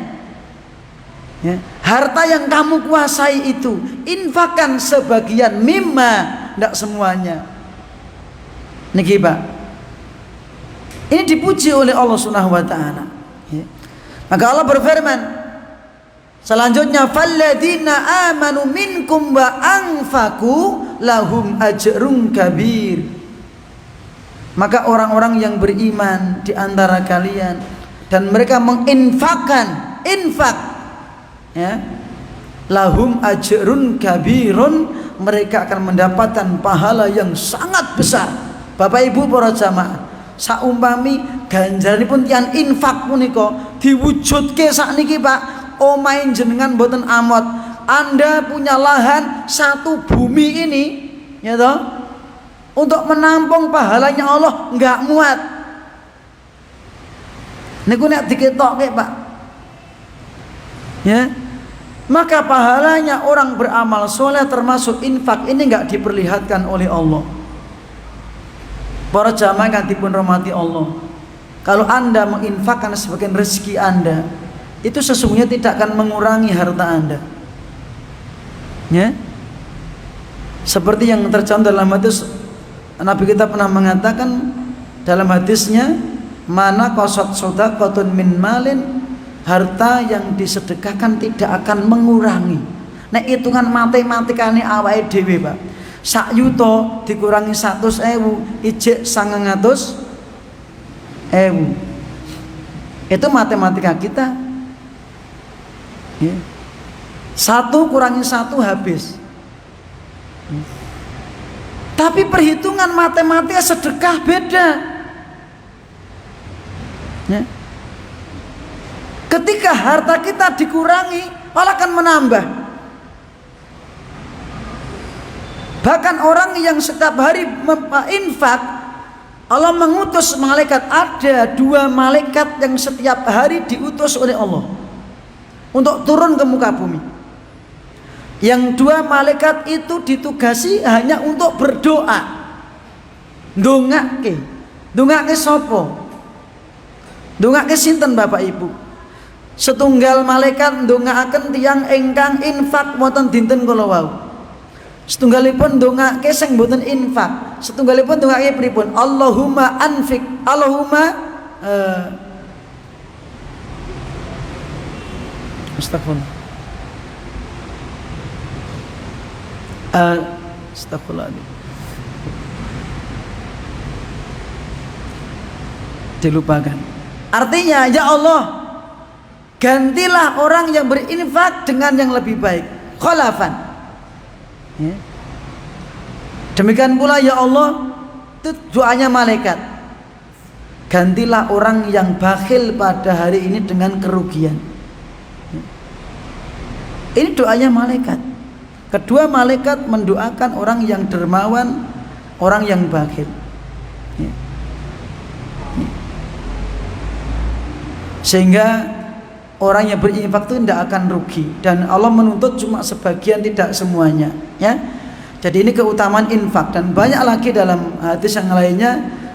ya. Harta yang kamu kuasai itu infakkan sebagian, mimma, tidak semuanya. Niki Pak, ini dipuji oleh Allah Subhanahu wa taala, ya. Maka Allah berfirman selanjutnya, falladzina amanu minkum wa anfaqu lahum ajrun kabir. Maka orang-orang yang beriman di antara kalian dan mereka menginfakkan, infak, ya, lahum ajrun kabirun, mereka akan mendapatkan pahala yang sangat besar. Bapak Ibu para jamaah, saumpami ganjaranipun tiyang infak punika diwujudke sakniki Pak, omahe jenengan mboten amot. Anda punya lahan satu bumi ini, ya toh, untuk menampung pahalanya Allah enggak muat. Niku nek diketokke Pak, ya, maka pahalanya orang beramal soleh termasuk infak ini enggak diperlihatkan oleh Allah. Para jamaah yang dipun rahmati Allah, kalau Anda menginfakkan sebagian rezeki Anda, itu sesungguhnya tidak akan mengurangi harta Anda, ya. Seperti yang tercantum dalam hadis, Nabi kita pernah mengatakan dalam hadisnya, mana qasat shadaqatun min malin, harta yang disedekahkan tidak akan mengurangi. Nek hitungan matematikane awake dhewe Pak, sak yuto dikurangi 100.000 ijek 900.000. Itu matematika kita, ya. 1 kurangi 1 habis. Tapi perhitungan matematika sedekah beda, ya. Ketika harta kita dikurangi, Allah akan menambah. Bahkan orang yang setiap hari infak, Allah mengutus malaikat. Ada 2 malaikat yang setiap hari diutus oleh Allah untuk turun ke muka bumi. Yang 2 malaikat itu ditugasi hanya untuk berdoa. Ndongake sapa? Ndongake sinten Bapak Ibu? Setunggal malaikat ndongaaken tiyang ingkang infak wonten dinten kala wau. Setunggalipun ndongake sing mboten infak. Setunggalipun ndongake pripun? Allahumma anfik, Allahumma astagfirullah. Astagfirullahaladzim, dilupakan. Artinya, ya Allah, gantilah orang yang berinfak dengan yang lebih baik, khalafan, ya. Demikian pula ya Allah, itu doanya malaikat, gantilah orang yang bakhil pada hari ini dengan kerugian, ya. Ini doanya malaikat. Kedua malaikat mendoakan orang yang dermawan, orang yang bakhil, ya. Sehingga orang yang berinfak itu tidak akan rugi, dan Allah menuntut cuma sebagian, tidak semuanya, ya. Jadi ini keutamaan infak, dan banyak lagi dalam hadis yang lainnya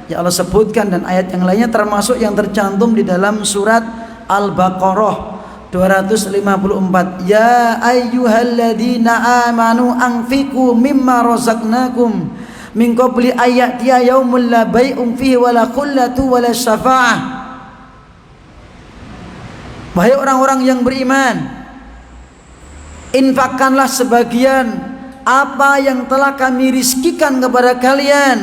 ya Allah sebutkan, dan ayat yang lainnya termasuk yang tercantum di dalam surat Al-Baqarah 254. Ya ayyuhalladzina amanu anfiqu mimma razaqnakum min qabli ayatiya yaumul la bai'un fihi wala khullatu wala syafa'ah. Wahai orang-orang yang beriman, infakkanlah sebagian apa yang telah kami rizkikan kepada kalian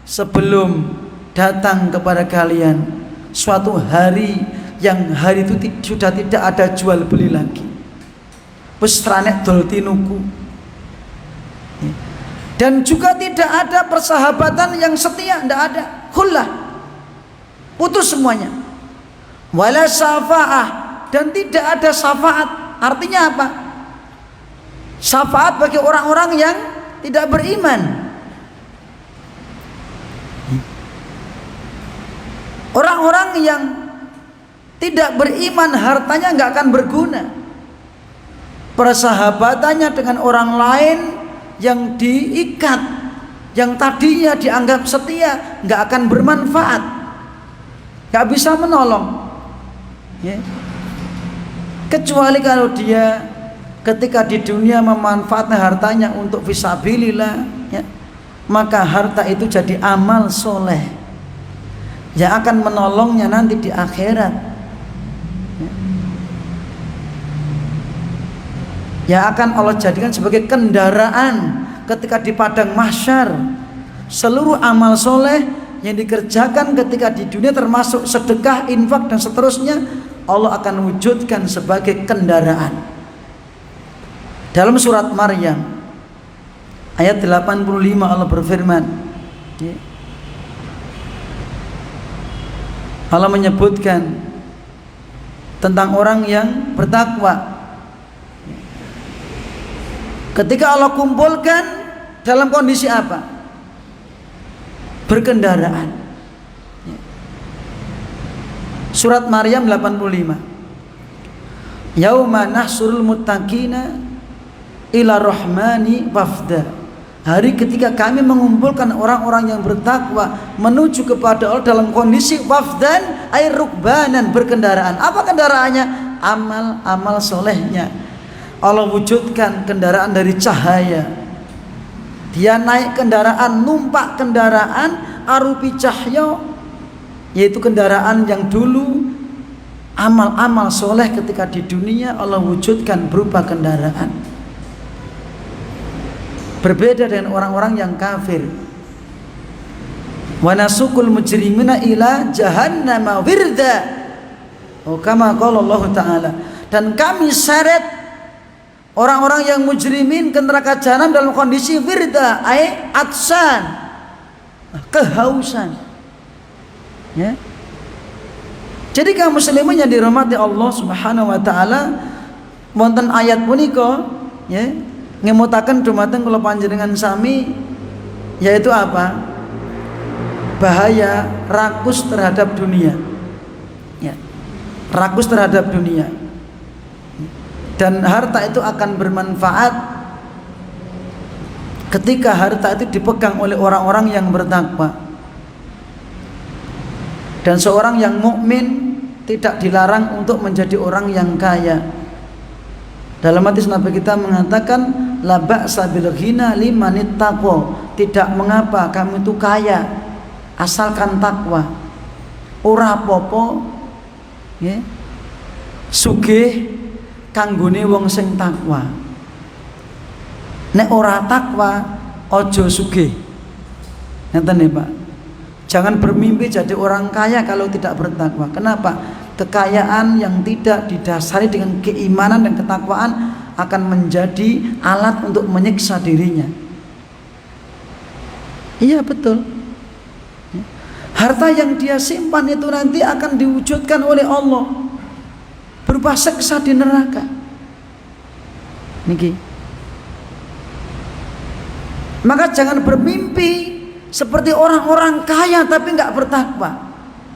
sebelum datang kepada kalian suatu hari yang hari itu sudah tidak ada jual beli lagi. Wis ranek dol tinuku. Dan juga tidak ada persahabatan yang setia, tidak ada. Khullah, putus semuanya. Wala syafa'ah, dan tidak ada syafaat. Artinya apa? Syafaat bagi orang-orang yang tidak beriman. Orang-orang yang tidak beriman, hartanya nggak akan berguna. Persahabatannya dengan orang lain yang diikat, yang tadinya dianggap setia, nggak akan bermanfaat, nggak bisa menolong, ya. Kecuali kalau dia ketika di dunia memanfaatkan hartanya untuk fisabilillah, ya, maka harta itu jadi amal soleh yang akan menolongnya nanti di akhirat, ya. Yang akan Allah jadikan sebagai kendaraan ketika di padang mahsyar. Seluruh amal soleh yang dikerjakan ketika di dunia termasuk sedekah, infak dan seterusnya, Allah akan wujudkan sebagai kendaraan. Dalam surat Maryam ayat 85 Allah berfirman, Allah menyebutkan tentang orang yang bertakwa. Ketika Allah kumpulkan dalam kondisi apa? Berkendaraan. Surat Maryam 85. Yauma nahsurul muttaqina ila rahmani wafda. Hari ketika kami mengumpulkan orang-orang yang bertakwa menuju kepada Allah dalam kondisi wafdan, ay rukbanan, berkendaraan. Apa kendaraannya? Amal-amal solehnya. Allah wujudkan kendaraan dari cahaya. Dia naik kendaraan, numpak kendaraan arupi cahya, yaitu kendaraan yang dulu amal-amal soleh ketika di dunia Allah wujudkan berupa kendaraan. Berbeda dengan orang-orang yang kafir. Wa nasukul mujrimina ila jahannama wirda. Oh, kama qala Allah Ta'ala. Dan kami seret orang-orang yang mujrimin ke neraka jahanam dalam kondisi wirda, ay atsan, kehausan, ya. Jadi kaum muslimin yang dirahmati Allah Subhanahu wa taala, wonten ayat punika, ya, ngemutaken dumateng kula panjenengan sami, yaitu apa? Bahaya rakus terhadap dunia, ya. Rakus terhadap dunia. Dan harta itu akan bermanfaat ketika harta itu dipegang oleh orang-orang yang bertakwa. Dan seorang yang mukmin tidak dilarang untuk menjadi orang yang kaya. Dalam hadis Nabi kita mengatakan, la ba'sa bil ghina limanit taqwa. Tidak mengapa kamu itu kaya asalkan takwa. Ora apa-apa, ya, sugih kanggone wong sing takwa. Nek ora takwa ojo sugih. Ngeten nggih, Pak. Jangan bermimpi jadi orang kaya kalau tidak bertakwa. Kenapa? Kekayaan yang tidak didasari dengan keimanan dan ketakwaan akan menjadi alat untuk menyiksa dirinya. Iya, betul. Harta yang dia simpan itu nanti akan diwujudkan oleh Allah berupa siksa di neraka. Niki. Maka jangan bermimpi seperti orang-orang kaya tapi nggak bertakwa,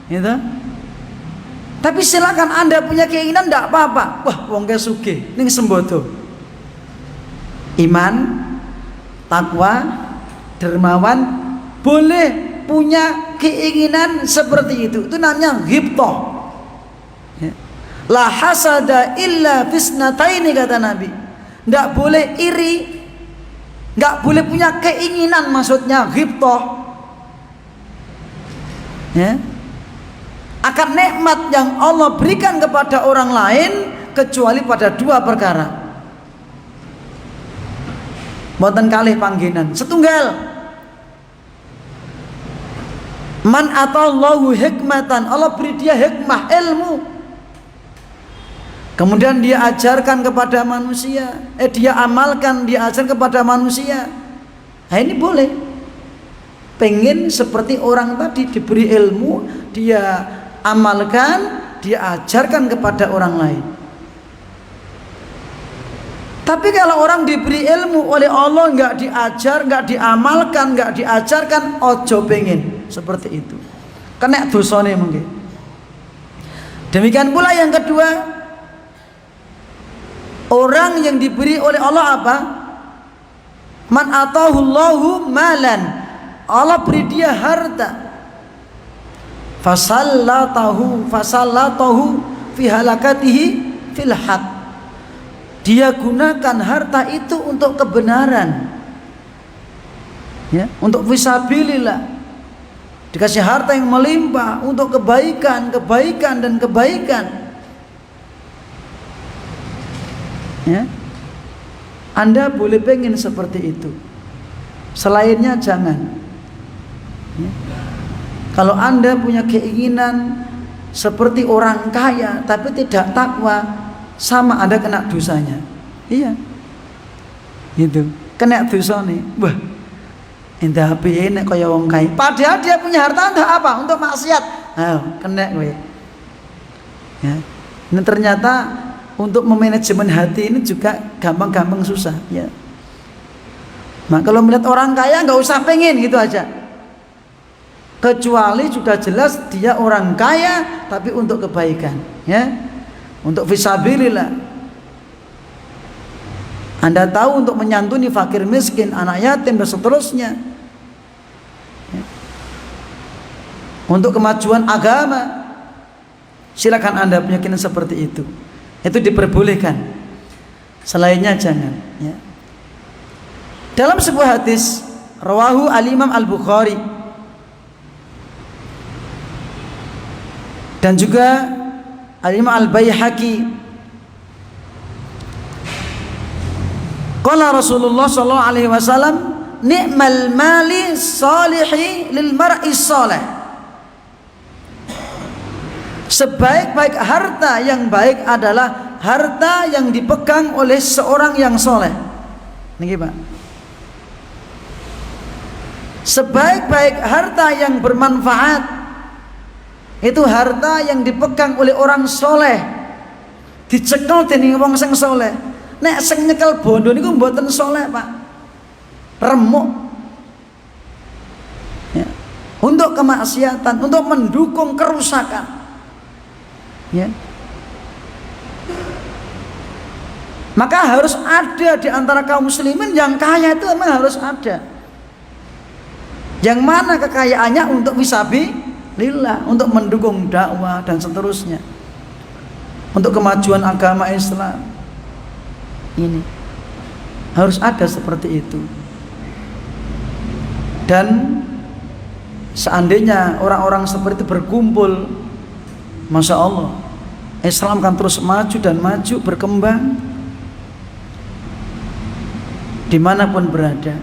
gitu. Tapi silakan Anda punya keinginan, tidak apa-apa. Wah, wong ke sugih ning sembodo. Iman, takwa, dermawan, boleh punya keinginan seperti itu. Itu namanya ghibthah. Ya. La hasada illa fisnataini, kata Nabi. Tidak boleh iri, nggak boleh punya keinginan, maksudnya ghibthah. Ya. Akan nikmat yang Allah berikan kepada orang lain kecuali pada dua perkara. Mboten kalih panggenan. Setunggal. Man atallahu hikmatan, Allah beri dia hikmah, ilmu. Kemudian dia ajarkan kepada manusia, dia amalkan, dia ajarkan kepada manusia. Nah, ini boleh. Pengen seperti orang tadi diberi ilmu, dia amalkan, dia ajarkan kepada orang lain. Tapi kalau orang diberi ilmu oleh Allah nggak diajar, nggak diamalkan, nggak diajarkan, ojo pengen seperti itu. Kena dosane mungkin. Demikian pula yang kedua, orang yang diberi oleh Allah apa? Man atahullahu malan, Allah beri dia harta. Fasallatahu fi halakatihi fil haq. Dia gunakan harta itu untuk kebenaran, ya, untuk fisabilillah. Dikasih harta yang melimpah untuk kebaikan dan kebaikan. Ya. Anda boleh pengen seperti itu. Selainnya jangan. Ya. Kalau Anda punya keinginan seperti orang kaya tapi tidak takwa, sama Anda kena dosanya. Iya. Gitu. Kena dosa nih. Wah. Indah piye nek kaya wong kaya. Padahal dia punya harta untuk apa? Untuk maksiat. Ayo, kena kowe. Ya. Dan ternyata untuk memanajemen hati ini juga gampang-gampang susah, ya. Nah, kalau melihat orang kaya nggak usah pengen, gitu aja. Kecuali sudah jelas dia orang kaya tapi untuk kebaikan, ya, untuk fisabilillah. Anda tahu untuk menyantuni fakir miskin, anak yatim dan seterusnya, ya. Untuk kemajuan agama, silakan Anda punya keinginan seperti itu diperbolehkan. Selainnya jangan, ya. Dalam sebuah hadis rawahu al-Imam Al-Bukhari dan juga Al-Imam Al-Baihaqi, qala Rasulullah sallallahu alaihi wasallam, ni'mal mali salihi lil mar'i salih. Sebaik-baik harta yang baik adalah harta yang dipegang oleh seorang yang soleh. Niki Pak. Sebaik-baik harta yang bermanfaat itu harta yang dipegang oleh orang soleh, dicekel dening wong sing soleh. Nek sing nyekel bondo niku mboten soleh Pak, remuk, ya. Untuk kemaksiatan, untuk mendukung kerusakan, ya. Maka harus ada di antara kaum muslimin yang kaya itu memang harus ada. Yang mana kekayaannya untuk fisabilillah, untuk mendukung dakwah dan seterusnya, untuk kemajuan agama Islam. Ini harus ada seperti itu. Dan seandainya orang-orang seperti itu berkumpul, Masya Allah, Islam akan terus maju dan maju, berkembang dimanapun berada.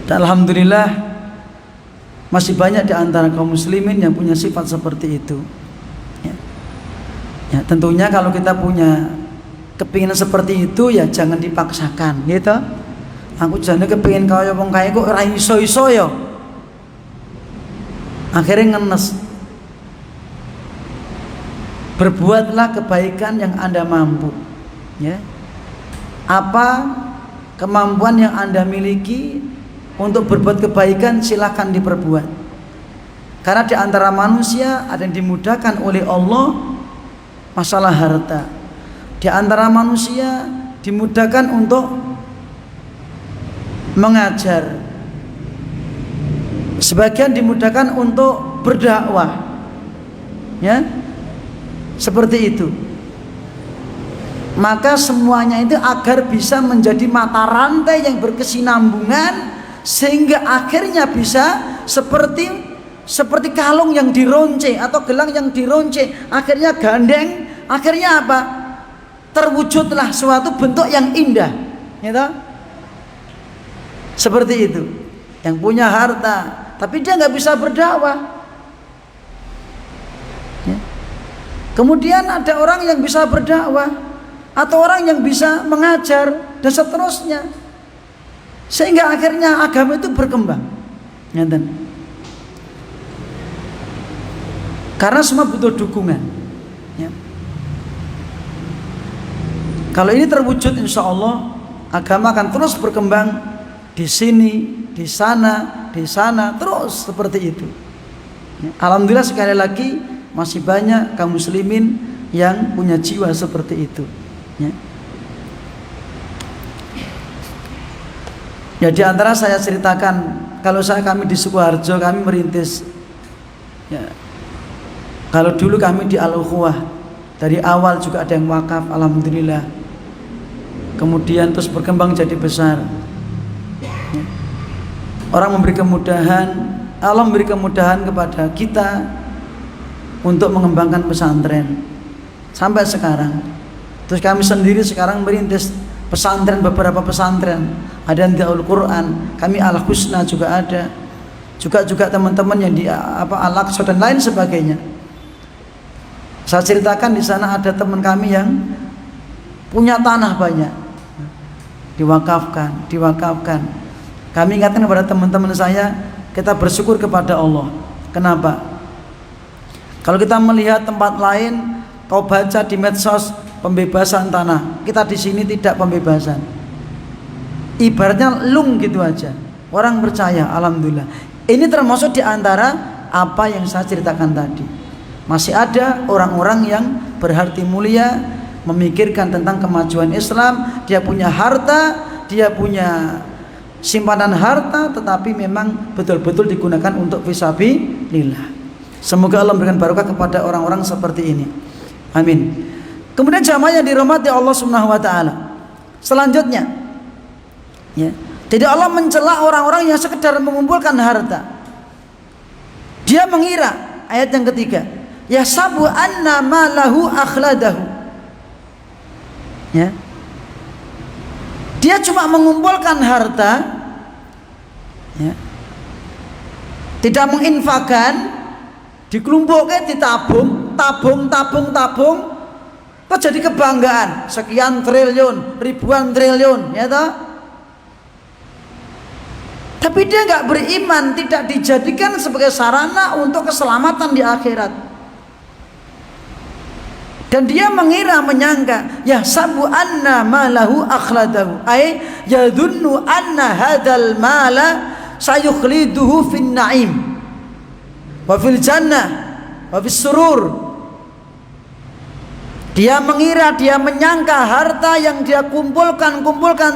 Dan alhamdulillah masih banyak di antara kaum muslimin yang punya sifat seperti itu, ya. Ya, tentunya kalau kita punya kepinginan seperti itu, ya jangan dipaksakan, gitu. Aku jane kepingin kaya wong kaya kok ora iso-iso ya. Akhirnya ngenes. Berbuatlah kebaikan yang Anda mampu, ya. Apa kemampuan yang Anda miliki untuk berbuat kebaikan, silahkan diperbuat. Karena di antara manusia ada yang dimudahkan oleh Allah masalah harta. Di antara manusia dimudahkan untuk mengajar. Sebagian dimudahkan untuk berdakwah. Ya. Seperti itu. Maka semuanya itu agar bisa menjadi mata rantai yang berkesinambungan, sehingga akhirnya bisa seperti kalung yang dironce atau gelang yang dironce, akhirnya gandeng, akhirnya apa? Terwujudlah suatu bentuk yang indah, gitu? Seperti itu. Yang punya harta, tapi dia nggak bisa berdakwah. Ya. Kemudian ada orang yang bisa berdakwah, atau orang yang bisa mengajar, dan seterusnya, sehingga akhirnya agama itu berkembang. Karena semua butuh dukungan. Ya. Kalau ini terwujud, insya Allah agama akan terus berkembang di sini, di sana, terus seperti itu. Ya. Alhamdulillah sekali lagi masih banyak kaum muslimin yang punya jiwa seperti itu. Ya. Ya, di antara saya ceritakan, kalau kami di Sukoharjo, kami merintis. Ya. Kalau dulu kami di Al-Ukhuwah, dari awal juga ada yang wakaf, alhamdulillah. Kemudian terus berkembang jadi besar. Ya. Orang memberi kemudahan, Allah memberi kemudahan kepada kita untuk mengembangkan pesantren sampai sekarang. Terus kami sendiri sekarang merintis pesantren, beberapa pesantren, ada yang di Al-Quran, kami Al-Husna juga ada, juga teman-teman yang di Al-Aqsa dan lain sebagainya. Saya ceritakan di sana ada teman kami yang punya tanah banyak, diwakafkan. Kami ingatkan kepada teman-teman saya, kita bersyukur kepada Allah. Kenapa? Kalau kita melihat tempat lain, kau baca di medsos pembebasan tanah, kita di sini tidak pembebasan. Ibaratnya lung gitu aja. Orang percaya, alhamdulillah. Ini termasuk di antara apa yang saya ceritakan tadi. Masih ada orang-orang yang berhati mulia, memikirkan tentang kemajuan Islam. Dia punya harta, dia punya simpanan harta, tetapi memang betul-betul digunakan untuk fisabilillah. Semoga Allah memberikan barokah kepada orang-orang seperti ini. Amin. Kemudian jamaah yang dirahmati Allah Subhanahu wa taala. Selanjutnya, ya, tidak Allah mencela orang-orang yang sekedar mengumpulkan harta. Dia mengira, ayat yang ketiga, yasabu anna malahu akhladahu. Ya. Dia cuma mengumpulkan harta, ya. Tidak menginfakkan, dikelompokkan, ditabung, tabung, kok jadi kebanggaan, sekian triliun, ribuan triliun, ya toh? Tapi dia nggak beriman, tidak dijadikan sebagai sarana untuk keselamatan di akhirat. Dan dia mengira, menyangka, ya sabu anna malahu akhladahu, ay yadunnu anna hadal mala sayukhliduhu fin na'im wa fil jannah wa fis surur. Dia mengira, dia menyangka harta yang dia kumpulkan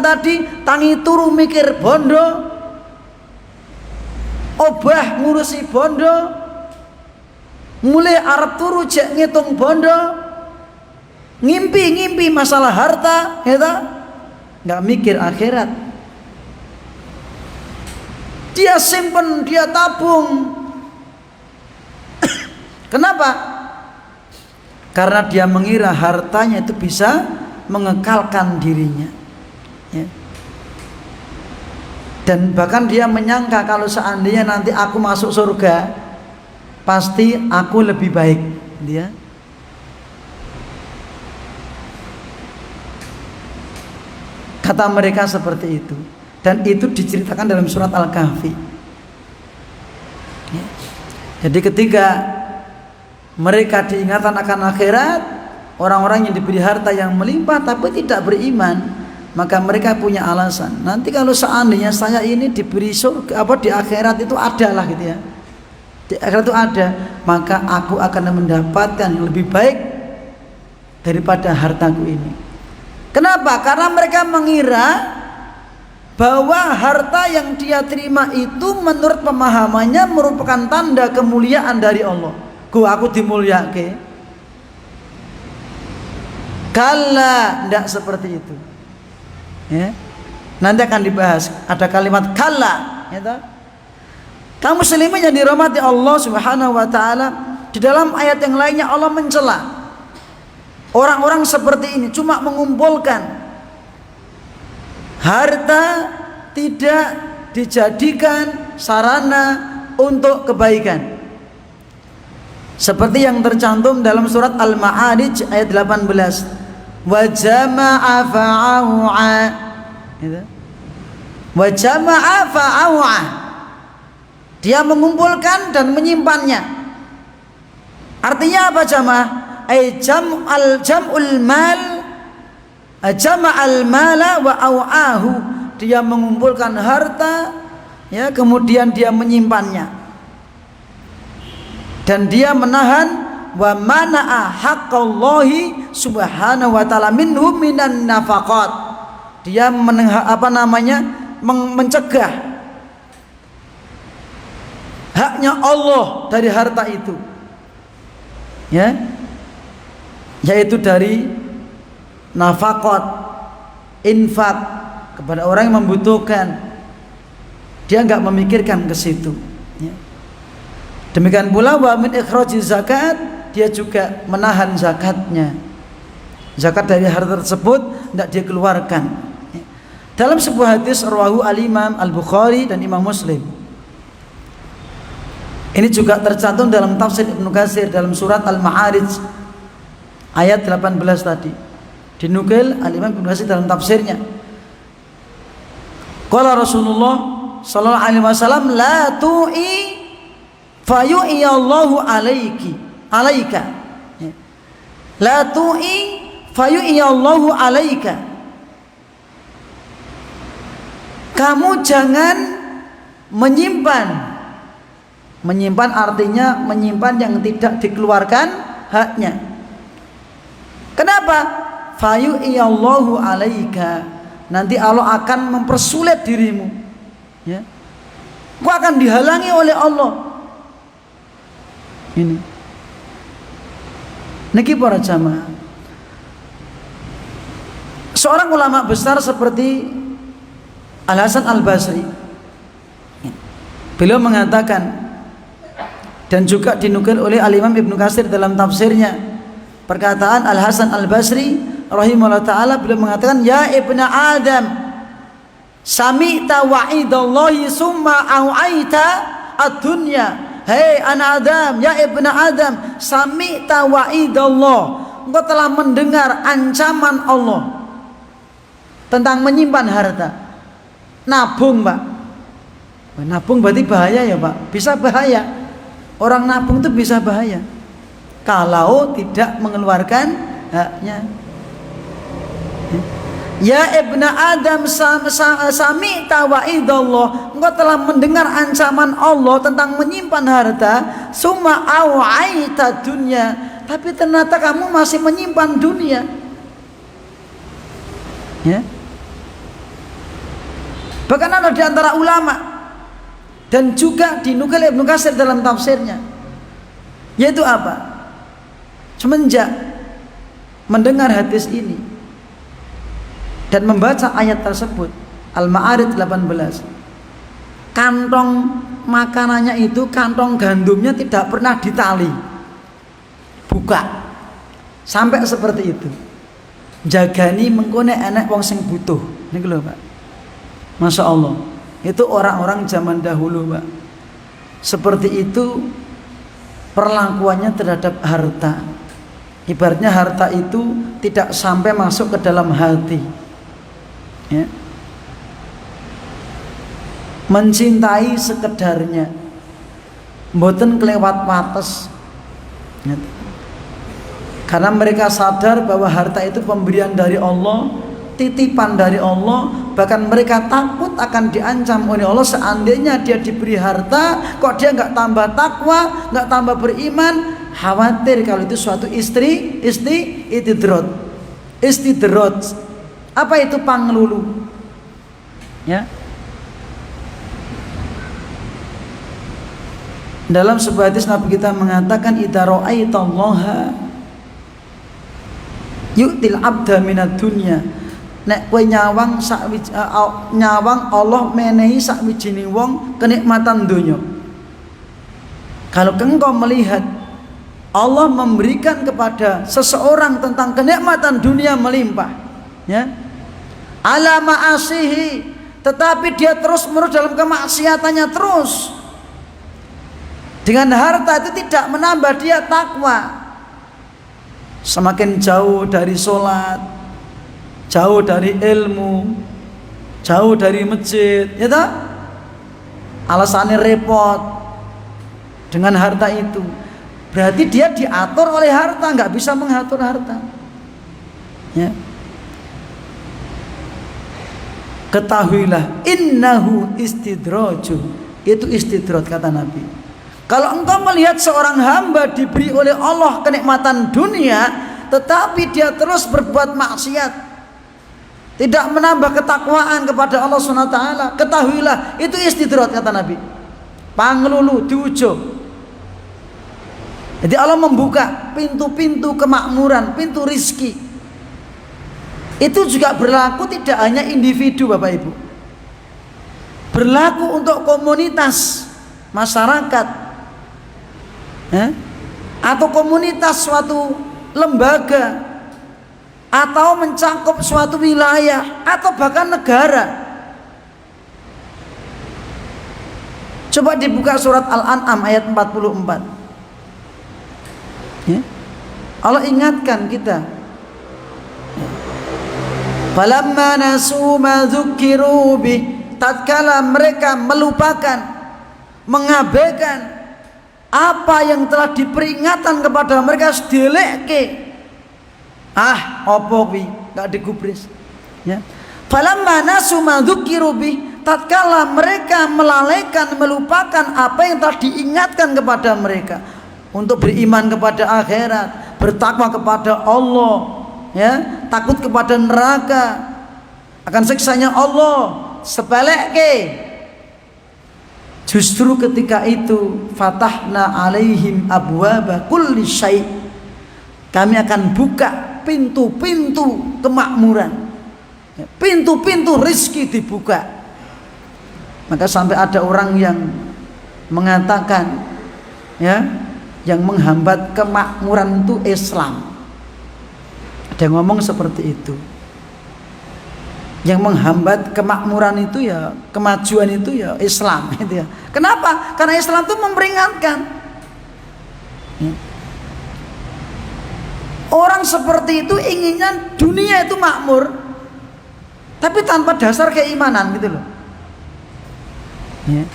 tadi, tangi turu mikir bondo, obah ngurusi bondo, mulai arep turu jek ngitung bondo, ngimpi masalah harta, ya, nggak mikir akhirat. Dia simpen, dia tabung. Kenapa? Karena dia mengira hartanya itu bisa mengekalkan dirinya, ya. Dan bahkan dia menyangka kalau seandainya nanti aku masuk surga, pasti aku lebih baik. Dia kata mereka seperti itu, dan itu diceritakan dalam surat Al-Kahfi. Ya. Jadi ketika mereka diingatkan akan akhirat, orang-orang yang diberi harta yang melimpah tapi tidak beriman, maka mereka punya alasan. Nanti kalau seandainya saya ini diberi surga, di akhirat itu adalah gitu ya. di akhirat itu ada, maka aku akan mendapatkan yang lebih baik daripada hartaku ini. Kenapa? Karena mereka mengira bahwa harta yang dia terima itu menurut pemahamannya merupakan tanda kemuliaan dari Allah. Aku dimulyake. Kalla, tidak seperti itu. Ya. Nanti akan dibahas. Ada kalimat kalla. Ya, kaum muslimin yang dirahmati Allah Subhanahu wa taala, di dalam ayat yang lainnya Allah mencela orang-orang seperti ini, cuma mengumpulkan harta, tidak dijadikan sarana untuk kebaikan. Seperti yang tercantum dalam surat Al-Ma'arij ayat 18. Wa jama'a fa'au'a. Wa jama'a fa'au'a. Dia mengumpulkan dan menyimpannya. Artinya apa jamaah? Ay jam'ul mal, jama'al mala wa au'ahu. Dia mengumpulkan harta, ya, kemudian dia menyimpannya. Dan dia menahan wa mana'a haqqallahi subhanahu wa ta'ala minhum minan nafaqat. Dia mencegah haknya Allah dari harta itu, ya, yaitu dari nafaqat, infak kepada orang yang membutuhkan. Dia enggak memikirkan ke situ, ya. Demikian pula wa min ikhrajiz zakat, dia juga menahan zakatnya. Zakat dari harta tersebut tidak dia keluarkan. Dalam sebuah hadis rawahu al-Imam Al-Bukhari dan Imam Muslim. Ini juga tercantum dalam tafsir Ibnu Katsir dalam surat Al-Ma'arij ayat 18 tadi. Dinukil al-Imam Ibnu Katsir dalam tafsirnya. Qala Rasulullah sallallahu alaihi wasallam, la tu'i fayu'i Allahu alaika. La tu'i fayu'i Allahu alaika. Kamu jangan menyimpan. Menyimpan artinya menyimpan yang tidak dikeluarkan haknya. Kenapa? Fayu'i Allahu alaika. Nanti Allah akan mempersulit dirimu, ya. Kau akan dihalangi oleh Allah. Ini niki para jamaah, seorang ulama besar seperti Al-Hasan Al-Basri, beliau mengatakan, dan juga dinukil oleh Al-Imam Ibnu Katsir dalam tafsirnya, perkataan Al-Hasan Al-Basri rahimahullah ta'ala, beliau mengatakan, ya ibna Adam, sami'ta wa'idallahi summa au'aita ad-dunya. Hei anak Adam, ya ibna Adam, sami'ta wa'idallah, engkau telah mendengar ancaman Allah tentang menyimpan harta. Nabung, Pak. Nabung berarti bahaya ya, Pak. Bisa bahaya. Orang nabung itu bisa bahaya kalau tidak mengeluarkan haknya. Ya ibna Adam, sami'ta wa'idallah, engkau telah mendengar ancaman Allah tentang menyimpan harta, summa au'aita dunya, tapi ternyata kamu masih menyimpan dunia, ya. Bahkan ada di antara ulama, dan juga dinukil Ibnu Katsir dalam tafsirnya, yaitu apa? Semenjak mendengar hadis ini dan membaca ayat tersebut, Al-Ma'arij 18, kantong makanannya itu, kantong gandumnya tidak pernah ditali, buka sampai seperti itu. Jagani mengkone enek wong sing butuh. Niku lho, Pak. Masya Allah, itu orang-orang zaman dahulu, Pak. Seperti itu perlakuannya terhadap harta. Ibaratnya harta itu tidak sampai masuk ke dalam hati, ya. Mencintai sekedarnya, mboten kelewat wates, ya. Karena mereka sadar bahwa harta itu pemberian dari Allah, titipan dari Allah, bahkan mereka takut akan diancam oleh Allah seandainya dia diberi harta kok dia nggak tambah takwa, nggak tambah beriman. Khawatir kalau itu suatu istidrot. Apa itu panglulu? Ya. Dalam sebuah hadis Nabi kita mengatakan idza ra'aitallaha yu'til abda minad dunya. Nek kowe nyawang nyawang Allah menehi sakwijining wong kenikmatan donya. Kalau engkau melihat Allah memberikan kepada seseorang tentang kenikmatan dunia melimpah, ya. Ala ma'asihi, tetapi dia terus-menerus dalam kemaksiatannya terus. Dengan harta itu tidak menambah dia takwa. Semakin jauh dari sholat, jauh dari ilmu, jauh dari masjid, ya toh? Alasannya repot dengan harta itu. Berarti dia diatur oleh harta, nggak bisa mengatur harta. Ya. Ketahuilah innahu istidraju, itu istidroj kata Nabi. Kalau engkau melihat seorang hamba diberi oleh Allah kenikmatan dunia, tetapi dia terus berbuat maksiat, tidak menambah ketakwaan kepada Allah SWT, ketahuilah itu istidroj kata Nabi. Panglulu diujo. Jadi Allah membuka pintu-pintu kemakmuran, pintu rizki. Itu juga berlaku tidak hanya individu Bapak Ibu, berlaku untuk komunitas masyarakat, atau komunitas suatu lembaga, atau mencakup suatu wilayah, atau bahkan negara. Coba dibuka surat Al-An'am ayat 44. Ya. Allah ingatkan kita. Falamma nasu ma dzukiru bih, tatkala mereka melupakan, mengabaikan apa yang telah diperingatkan kepada mereka sedelekke. Opo kuwi enggak digubris. Ya. Falamma nasu ma dzukiru bih, tatkala mereka melalaikan, melupakan apa yang telah diingatkan kepada mereka untuk beriman kepada akhirat, bertakwa kepada Allah, ya, takut kepada neraka, akan siksanya Allah, sepelekke. Justru ketika itu fatahna alaihim abwaba kulli syai', kami akan buka pintu-pintu kemakmuran, pintu-pintu rizki dibuka. Maka sampai ada orang yang mengatakan, ya, yang menghambat kemakmuran itu Islam. Ada yang ngomong seperti itu. Yang menghambat kemakmuran itu ya, kemajuan itu ya Islam, gitu ya. Kenapa? Karena Islam itu memperingatkan. Orang seperti itu inginnya dunia itu makmur, tapi tanpa dasar keimanan, gitu loh. Ya.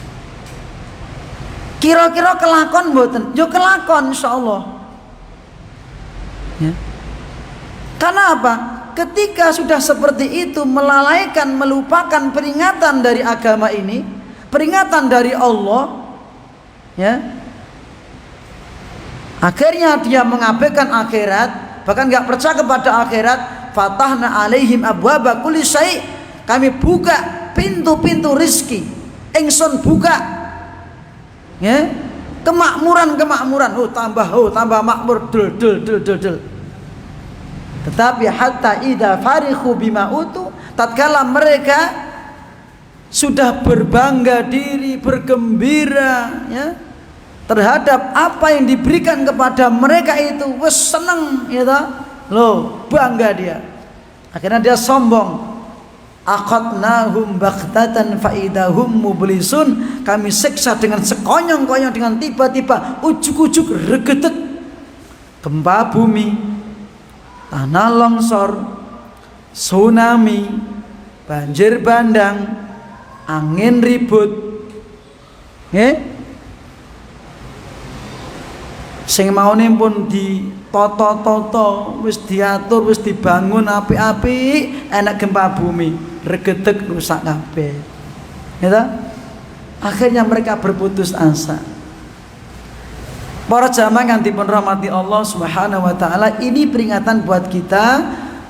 Kira-kira kelakon mboten? Yo kelakon insyaallah. Ya. Karena apa? Ketika sudah seperti itu, melalaikan, melupakan peringatan dari agama ini, peringatan dari Allah, ya, akhirnya dia mengabaikan akhirat, bahkan nggak percaya kepada akhirat. Fatahna alaihim abwaba kulli syai', kami buka pintu-pintu rizki, ingsun buka, ya, kemakmuran, tambah makmur, dul. Tetapi hatta idza farihu bima utu, tatkala mereka sudah berbangga diri, bergembira, ya, terhadap apa yang diberikan kepada mereka itu, wes seneng, ya toh, loh, bangga dia. Akhirnya dia sombong. Aqadnahum baghtatan fa idahum mublisun, kami siksa dengan sekonyong-konyong, dengan tiba-tiba, ujuk-ujuk, regetek, gempa bumi, tanah longsor, tsunami, banjir bandang, angin ribut, sing maune pun ditoto-toto, wis diatur, wis dibangun apik-apik, enak gempa bumi. regetek rusak kabeh. Gitu? Akhirnya mereka berputus asa. Para jamaah yang dipun rahmati Allah Subhanahu wa taala, ini peringatan buat kita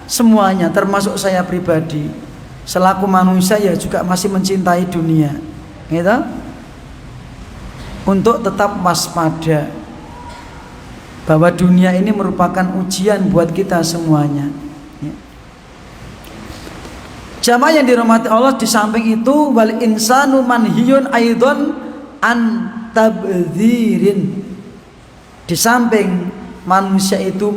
semuanya, termasuk saya pribadi. Selaku manusia ya juga masih mencintai dunia. Gitu? Untuk tetap waspada bahwa dunia ini merupakan ujian buat kita semuanya. Jamaah yang dirahmati Allah, di samping itu wal insanu manhiyun aidon an tabdzirin. Di samping manusia itu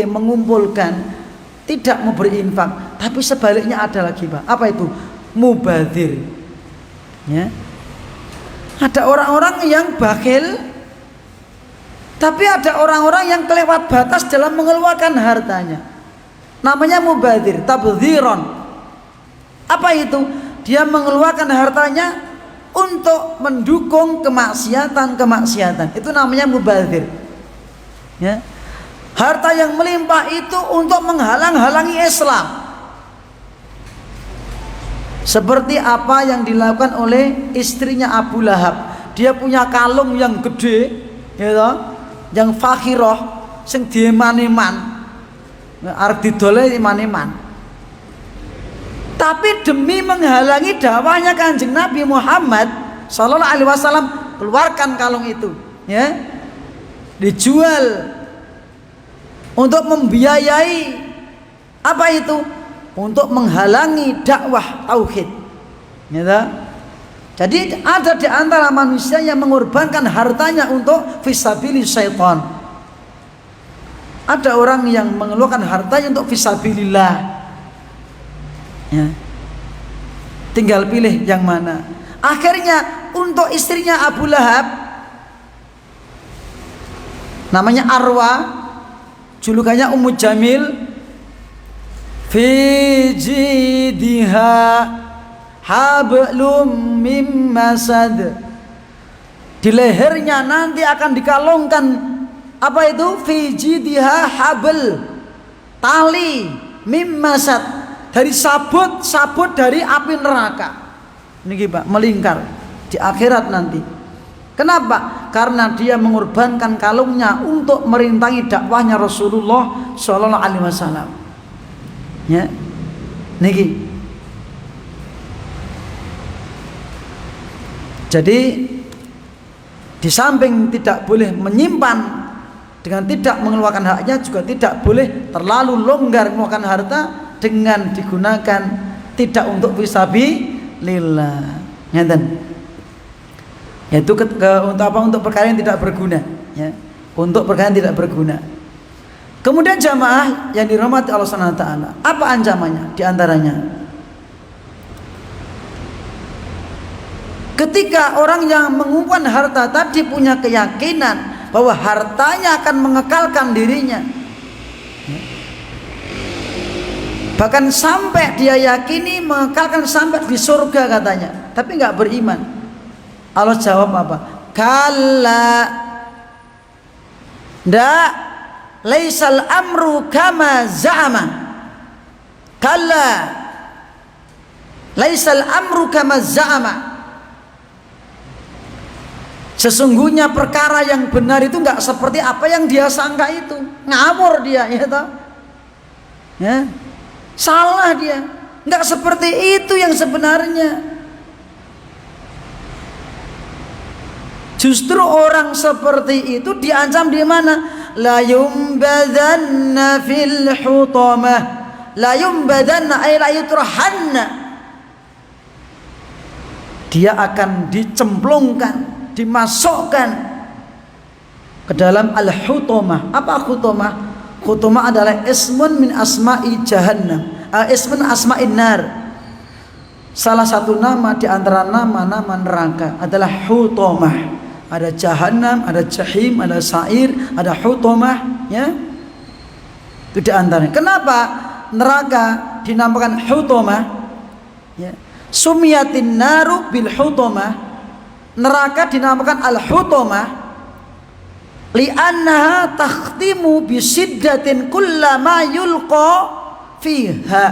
mengumpulkan, tidak mau berinfak, tapi sebaliknya ada lagi, Pak. Apa itu? Mubadzir. Ya. Ada orang-orang yang bakhil, tapi ada orang-orang yang kelewat batas dalam mengeluarkan hartanya. Namanya mubadzir, tabdziron. Apa itu? Dia mengeluarkan hartanya untuk mendukung kemaksiatan. Itu namanya mubadzir. Ya. Harta yang melimpah itu untuk menghalang-halangi Islam. Seperti apa yang dilakukan oleh istrinya Abu Lahab. Dia punya kalung yang gede, gitu, yang fakhirah, sing dieman-eman. Arep didole iman-iman. Tapi demi menghalangi dakwahnya Kanjeng Nabi Muhammad sallallahu alaihi wasallam, keluarkan kalung itu, ya. Dijual untuk membiayai apa itu? Untuk menghalangi dakwah tauhid. Gitu. Jadi ada di antara manusia yang mengorbankan hartanya untuk fisabilis syaitan. Ada orang yang mengeluarkan hartanya untuk fisabilillah. Ya. Tinggal pilih yang mana. Akhirnya untuk istrinya Abu Lahab, namanya Arwa, julukannya Ummu Jamil, fi jidha hablum mim masad. Di lehernya nanti akan dikalungkan apa itu? Fi jidha habl, tali mim masad, dari sabut dari api neraka. Niki Pak, melingkar di akhirat nanti. Kenapa? Karena dia mengorbankan kalungnya untuk merintangi dakwahnya Rasulullah Shallallahu Alaihi Wasallam. Ya, niki. Jadi di samping tidak boleh menyimpan dengan tidak mengeluarkan haknya, juga tidak boleh terlalu longgar mengeluarkan harta dengan digunakan tidak untuk fisabilillah. Ngeten. Yaitu untuk apa? Untuk perkara yang tidak berguna, ya. Untuk perkara yang tidak berguna. Kemudian jamaah yang dirahmati Allah Subhanahu wa taala, apa ancamannya? Di antaranya, ketika orang yang mengumpulkan harta tadi punya keyakinan bahwa hartanya akan mengekalkan dirinya, bahkan sampai dia yakini mengekalkan sampai di surga katanya, tapi nggak beriman. Allah jawab apa? Kalla, ndak, laisal amru kama za'ama. Kalla, laisal amru kama za'ama. Sesungguhnya perkara yang benar itu nggak seperti apa yang dia sangka itu. Ngawur dia, ya toh? Ya. Salah dia. Nggak seperti itu yang sebenarnya. Justru orang seperti itu diancam di mana? La yumbadanna fil hutamah. La yumbadanna ay la yutrahanna. Dia akan dicemplungkan, dimasukkan ke dalam al-hutamah. Apa hutamah? Hutamah adalah ismun min asma'i jahannam, ismun asma'in nar. Salah satu nama di antara nama-nama neraka adalah hutamah. Ada jahannam, ada jahim, ada sa'ir, ada hutamah, ya. Itu di antaranya. Kenapa neraka dinamakan hutamah? Ya. Sumiyatin naru bil hutamah. Neraka dinamakan al-hutamah li'annaha takhtimu bisiddatin kullama yulqa fiha.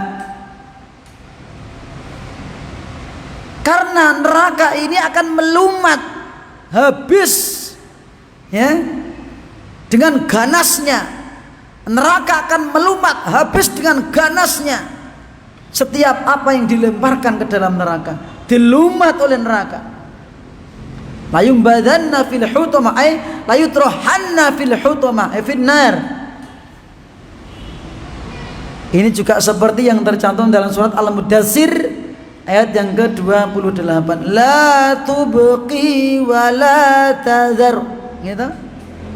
Karena neraka ini akan melumat habis, ya, dengan ganasnya. Neraka akan melumat habis dengan ganasnya. Setiap apa yang dilemparkan ke dalam neraka dilumat oleh neraka. Layumbadanna fil hutama ay layutrohanna fil hutama fil nar. Ini juga seperti yang tercantum dalam surat Al-Mudaththir ayat yang ke-28. La tubqi wa la tadhar. Gitu?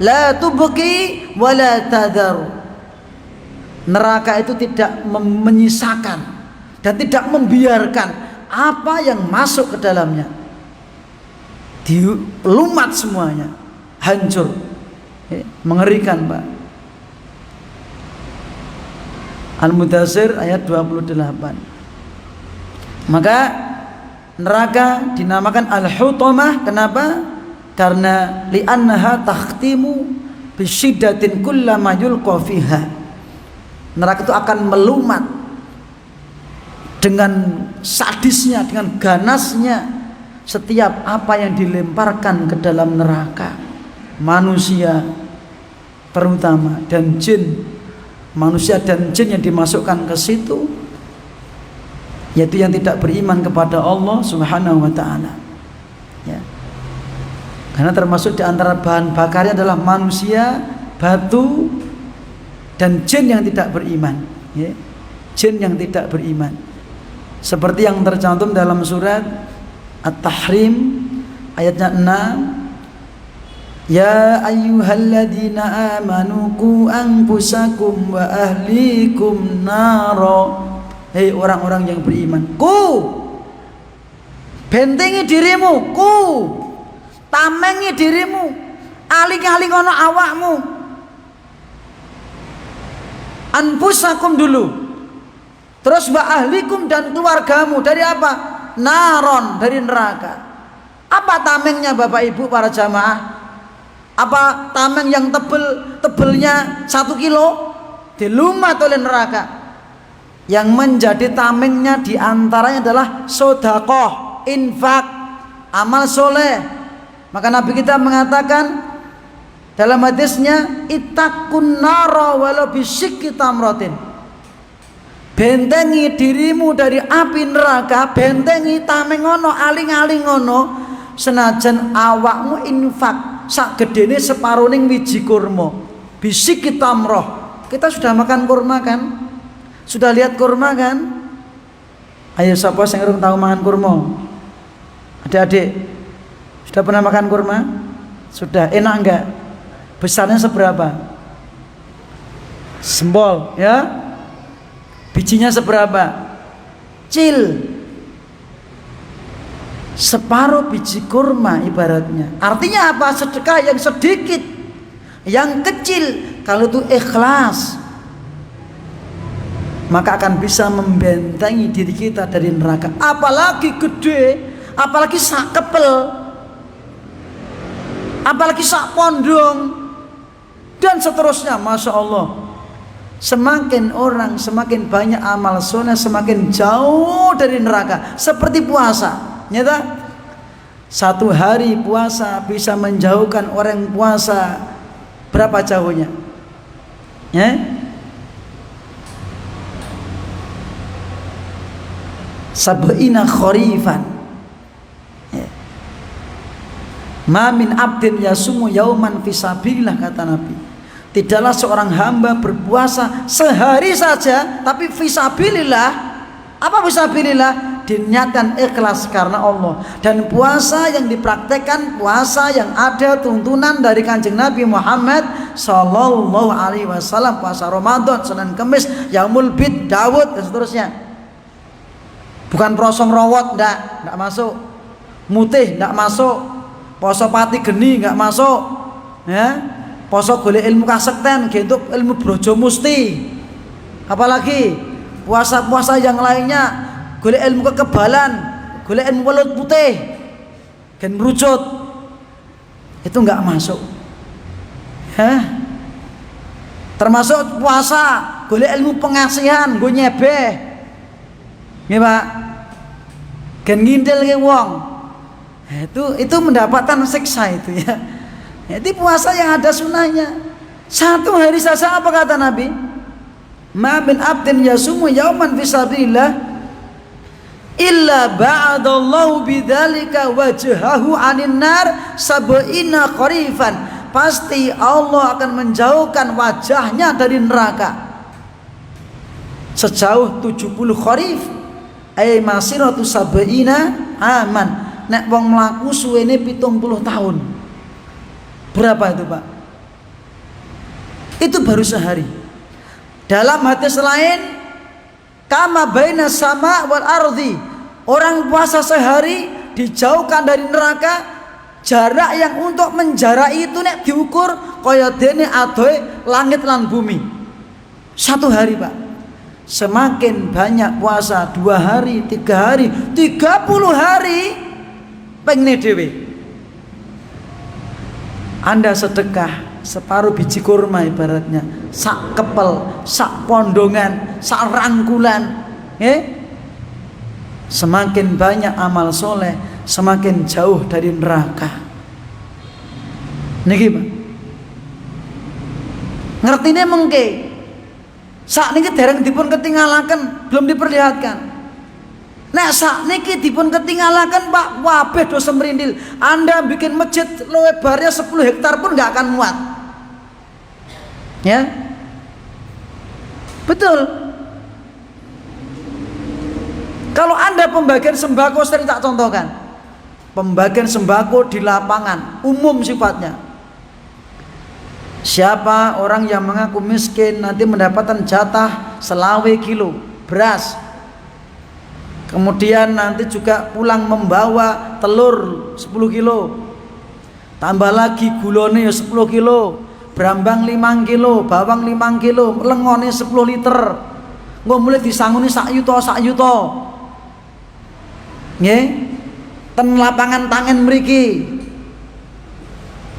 La tubqi wa la tadhar. Neraka itu tidak menyisakan dan tidak membiarkan apa yang masuk ke dalamnya. Dilumat semuanya, hancur. Mengerikan, Pak. Al-Mudaththir ayat 28. Maka neraka dinamakan al-hutamah. Kenapa? Karena li'annaha takhtimu bisyiddatin kullama yulqa fiha. Neraka itu akan melumat dengan sadisnya, dengan ganasnya setiap apa yang dilemparkan ke dalam neraka. Manusia terutama dan jin. Manusia dan jin yang dimasukkan ke situ, yaitu yang tidak beriman kepada Allah Subhanahu wa taala. Ya. Karena termasuk di antara bahan bakarnya adalah manusia, batu, dan jin yang tidak beriman, ya. Jin yang tidak beriman. Seperti yang tercantum dalam surat At-Tahrim ayatnya 6. Ya ayyuhalladzina amanu qu anfusakum wa ahlikum naro. Hei orang-orang yang beriman, bentengi dirimu, tamengi dirimu, aling-aling ono awakmu. Anfusakum dulu, terus wa ahlikum dan keluargamu dari apa? Naron, dari neraka. Apa tamengnya Bapak Ibu para jamaah? Apa tameng yang tebelnya 1 kilo dilumat oleh neraka? Yang menjadi tamengnya diantaranya adalah sedekah, infak, amal soleh. Maka Nabi kita mengatakan dalam hadisnya, ittaqun nara walau bisyikki tamratin. Bentengi dirimu dari api neraka, bentengi tamengono, aling-alingono, senajan awakmu infak sak gedene separuning wiji kurma. Bisyikki tamrah. Kita sudah makan kurma kan? Sudah lihat kurma kan? Ayo siapa yang belum tahu makan kurma? Adik-adik sudah pernah makan kurma? Sudah. Enak enggak? Besarnya seberapa? Sembol, ya? Bijinya seberapa? Cil. Separuh biji kurma ibaratnya. Artinya apa? Sedekah yang sedikit, yang kecil, kalau itu ikhlas, maka akan bisa membentengi diri kita dari neraka. Apalagi gede, apalagi sak kepel, apalagi sak pondong, dan seterusnya. Masya Allah. Semakin orang, semakin banyak amal soleh, semakin jauh dari neraka. Seperti puasa. Nyata 1 hari puasa bisa menjauhkan orang puasa berapa jauhnya? Ya? Sab'ina kharifan. Ya. Ma min abdin yasumu yauman fisabilillah, kata Nabi. Tidaklah seorang hamba berpuasa sehari saja, tapi fisabilillah. Apa fisabilillah? Diniatkan ikhlas karena Allah. Dan puasa yang dipraktekkan, puasa yang ada tuntunan dari Kanjeng Nabi Muhammad sallallahu alaihi wasallam, puasa Ramadan, Senin Kamis, Yaumul Bid, Daud, dan seterusnya. Bukan prosong rawat, enggak masuk. Mutih enggak masuk. Poso pati geni enggak masuk. Ya. Poso golek ilmu kasekten, gitu ilmu brojo musti. Apalagi puasa-puasa yang lainnya, golek ilmu kekebalan, golek ilmu welut putih, gen merucut, itu enggak masuk. Hah? Termasuk puasa, golek ilmu pengasihan, gue nyebeh. Nggih, Pak. Gen ngintil ke wong. Itu mendapatkan siksa itu ya. Jadi puasa yang ada sunahnya. 1 hari saja apa kata Nabi? Ma bin abdin yasumu yauman fisabilillah illa ba'adallahu bidzalika wajhahu 'anil nar sab'ina kharifan. Pasti Allah akan menjauhkan wajahnya dari neraka sejauh 70 kharif. Ai masiratu sab'ina aman. Nek wong mlaku suwene 70 tahun. Berapa itu, Pak? Itu baru sehari. Dalam hadis lain, kama baina sama wal ardi. Orang puasa sehari dijauhkan dari neraka. Jarak yang untuk menjarak itu nek diukur kaya dene adohe langit lan bumi. 1 hari, Pak. Semakin banyak puasa 2 hari, 3 hari, 30 hari pengen dhewe. Anda sedekah separuh biji kurma ibaratnya, sak kepel, sak pondongan, sak rangkulan, semakin banyak amal soleh, semakin jauh dari neraka. Niki, Pak. Ngertine mengke. Sak niki dereng dipun ketinggalaken, belum diperlihatkan. Nek sak niki dipun ketinggalaken, Pak, wabeh do semrindil. Anda bikin masjid lebarnya 10 hektar pun nggak akan muat. Ya. Betul. Kalau Anda pembagian sembako, sering tak contohkan. Pembagian sembako di lapangan, umum sifatnya. Siapa orang yang mengaku miskin nanti mendapatkan jatah 20 kilo beras. Kemudian nanti juga pulang membawa telur 10 kilo. Tambah lagi gulone 10 kilo, brambang 5 kilo, bawang 5 kilo, lengone 10 liter. Engko mulai disanguni sak yuta. Nggih. Ten lapangan tangan mriki.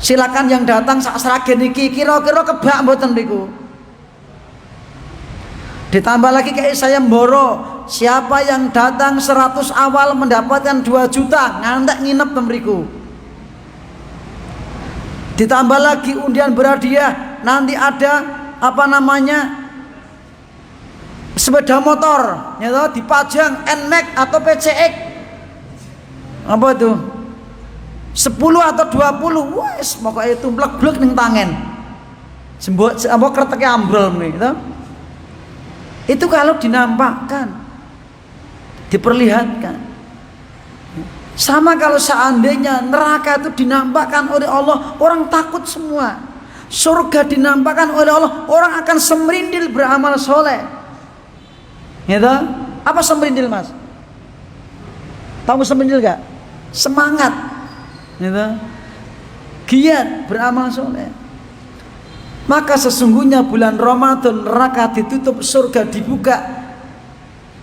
Silakan yang datang sak sragen iki kira-kira kebak mboten niku. Ditambah lagi kayak saya mboro, siapa yang datang 100 awal mendapatkan 2 juta ngantek nginep temriku. Ditambah lagi undian berhadiah, nanti ada apa namanya, sepeda motor, ya toh, dipajang NMAX atau PCX. Apa itu? 10 atau 20, wes pokoknya itu blek-blek ning tangan. Sembok apa kreteke ambrol ngene, gitu. Itu kalau dinampakkan, diperlihatkan. Sama kalau seandainya neraka itu dinampakkan oleh Allah, orang takut semua. Surga dinampakkan oleh Allah, orang akan semrindil beramal soleh. Gitu? Apa semrindil, Mas? Tahu semrindil gak? Semangat. Gitu? Giat beramal soleh. Maka sesungguhnya bulan Ramadan neraka ditutup, surga dibuka.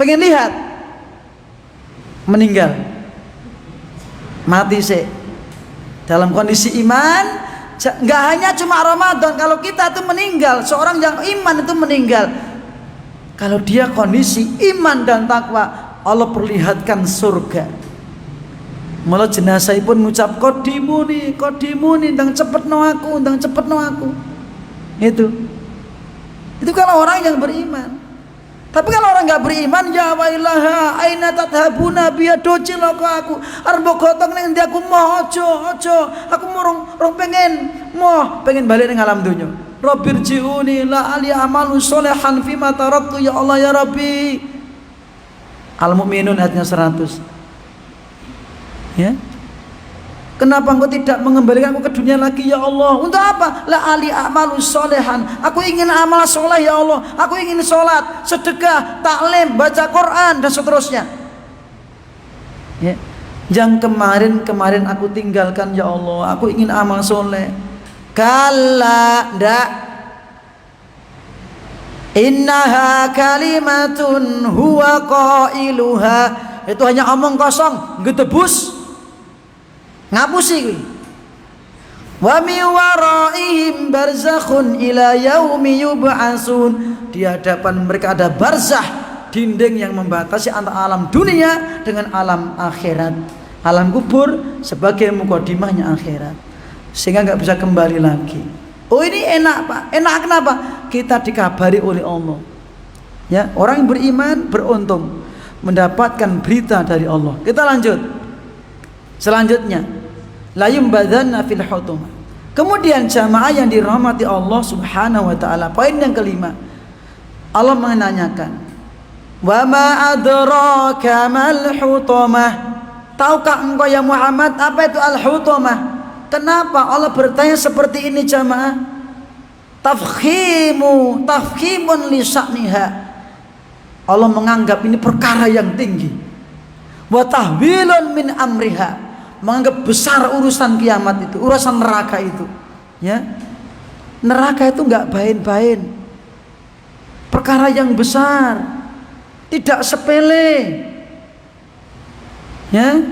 Pengen lihat? Meninggal, mati sih. Dalam kondisi iman, nggak hanya cuma Ramadan. Kalau kita tuh meninggal, seorang yang iman itu meninggal, kalau dia kondisi iman dan takwa, Allah perlihatkan surga. Malah jenazah pun ngucap kodimuni, ndang cepet no aku. Itu kalau orang yang beriman. Tapi kalau orang nggak beriman, ya wailaha aina tadhabuna biya doci loko aku arep gotong ning ndi aku moh ojo aku rong pengen balik ning alam dunya. Rabbirji'uni la ali amalu sholihan fima taraktu ya Allah ya Rabbi. Al-Mu'minun ayatnya 100. Ya. Kenapa engkau tidak mengembalikan aku ke dunia lagi ya Allah? Untuk apa? La ali amalu solehan. Aku ingin amal soleh ya Allah. Aku ingin sholat, sedekah, taklim, baca Quran dan seterusnya. Ya. Yang kemarin aku tinggalkan ya Allah. Aku ingin amal soleh. Kalla ndak. Innaha kalimatun huwa qailuha. Itu hanya omong kosong, gedebus. Ngapusi kuwi. Wa mi waraihim barzakhun ila yaumi yub'atsun. Di hadapan mereka ada barzah, dinding yang membatasi antara alam dunia dengan alam akhirat. Alam kubur sebagai mukadimahnya akhirat, sehingga nggak bisa kembali lagi. Oh ini enak Pak. Enak kenapa? Kita dikabari oleh Allah. Ya, orang yang beriman beruntung mendapatkan berita dari Allah. Kita lanjut. Selanjutnya, la yumbadanna fil hutumah. Kemudian jamaah yang dirahmati Allah Subhanahu wa taala. Poin yang kelima. Allah menanyakan, "Wa ma adraka mal hutumah?" Tahukah engkau ya Muhammad apa itu al-hutumah? Kenapa Allah bertanya seperti ini jamaah? Tafkhimun li sya'niha. Allah menganggap ini perkara yang tinggi. Wa tahwilun min amriha. Menganggap besar urusan kiamat itu, urusan neraka itu. Ya. Neraka itu enggak main-main. Perkara yang besar. Tidak sepele. Ya.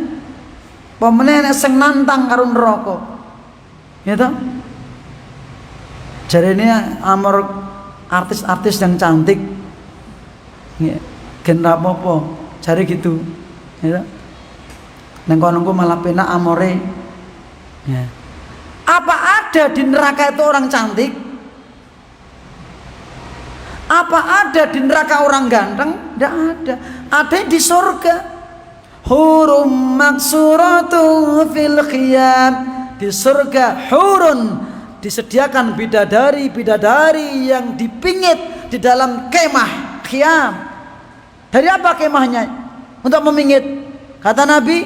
Pemenang sing nantang karo neraka. Ya toh? Jadi ini amor artis-artis yang cantik. Ya, gen apa-apa, cari gitu. Ya. Nang kono malah penak amore. Ya. Apa ada di neraka itu orang cantik? Apa ada di neraka orang ganteng? Tidak ada. Ada di surga. Hurum maksuratu fil khiyam. Di surga hurun disediakan bidadari yang dipingit di dalam kemah khiyam. Dari apa kemahnya? Untuk memingit. Kata Nabi,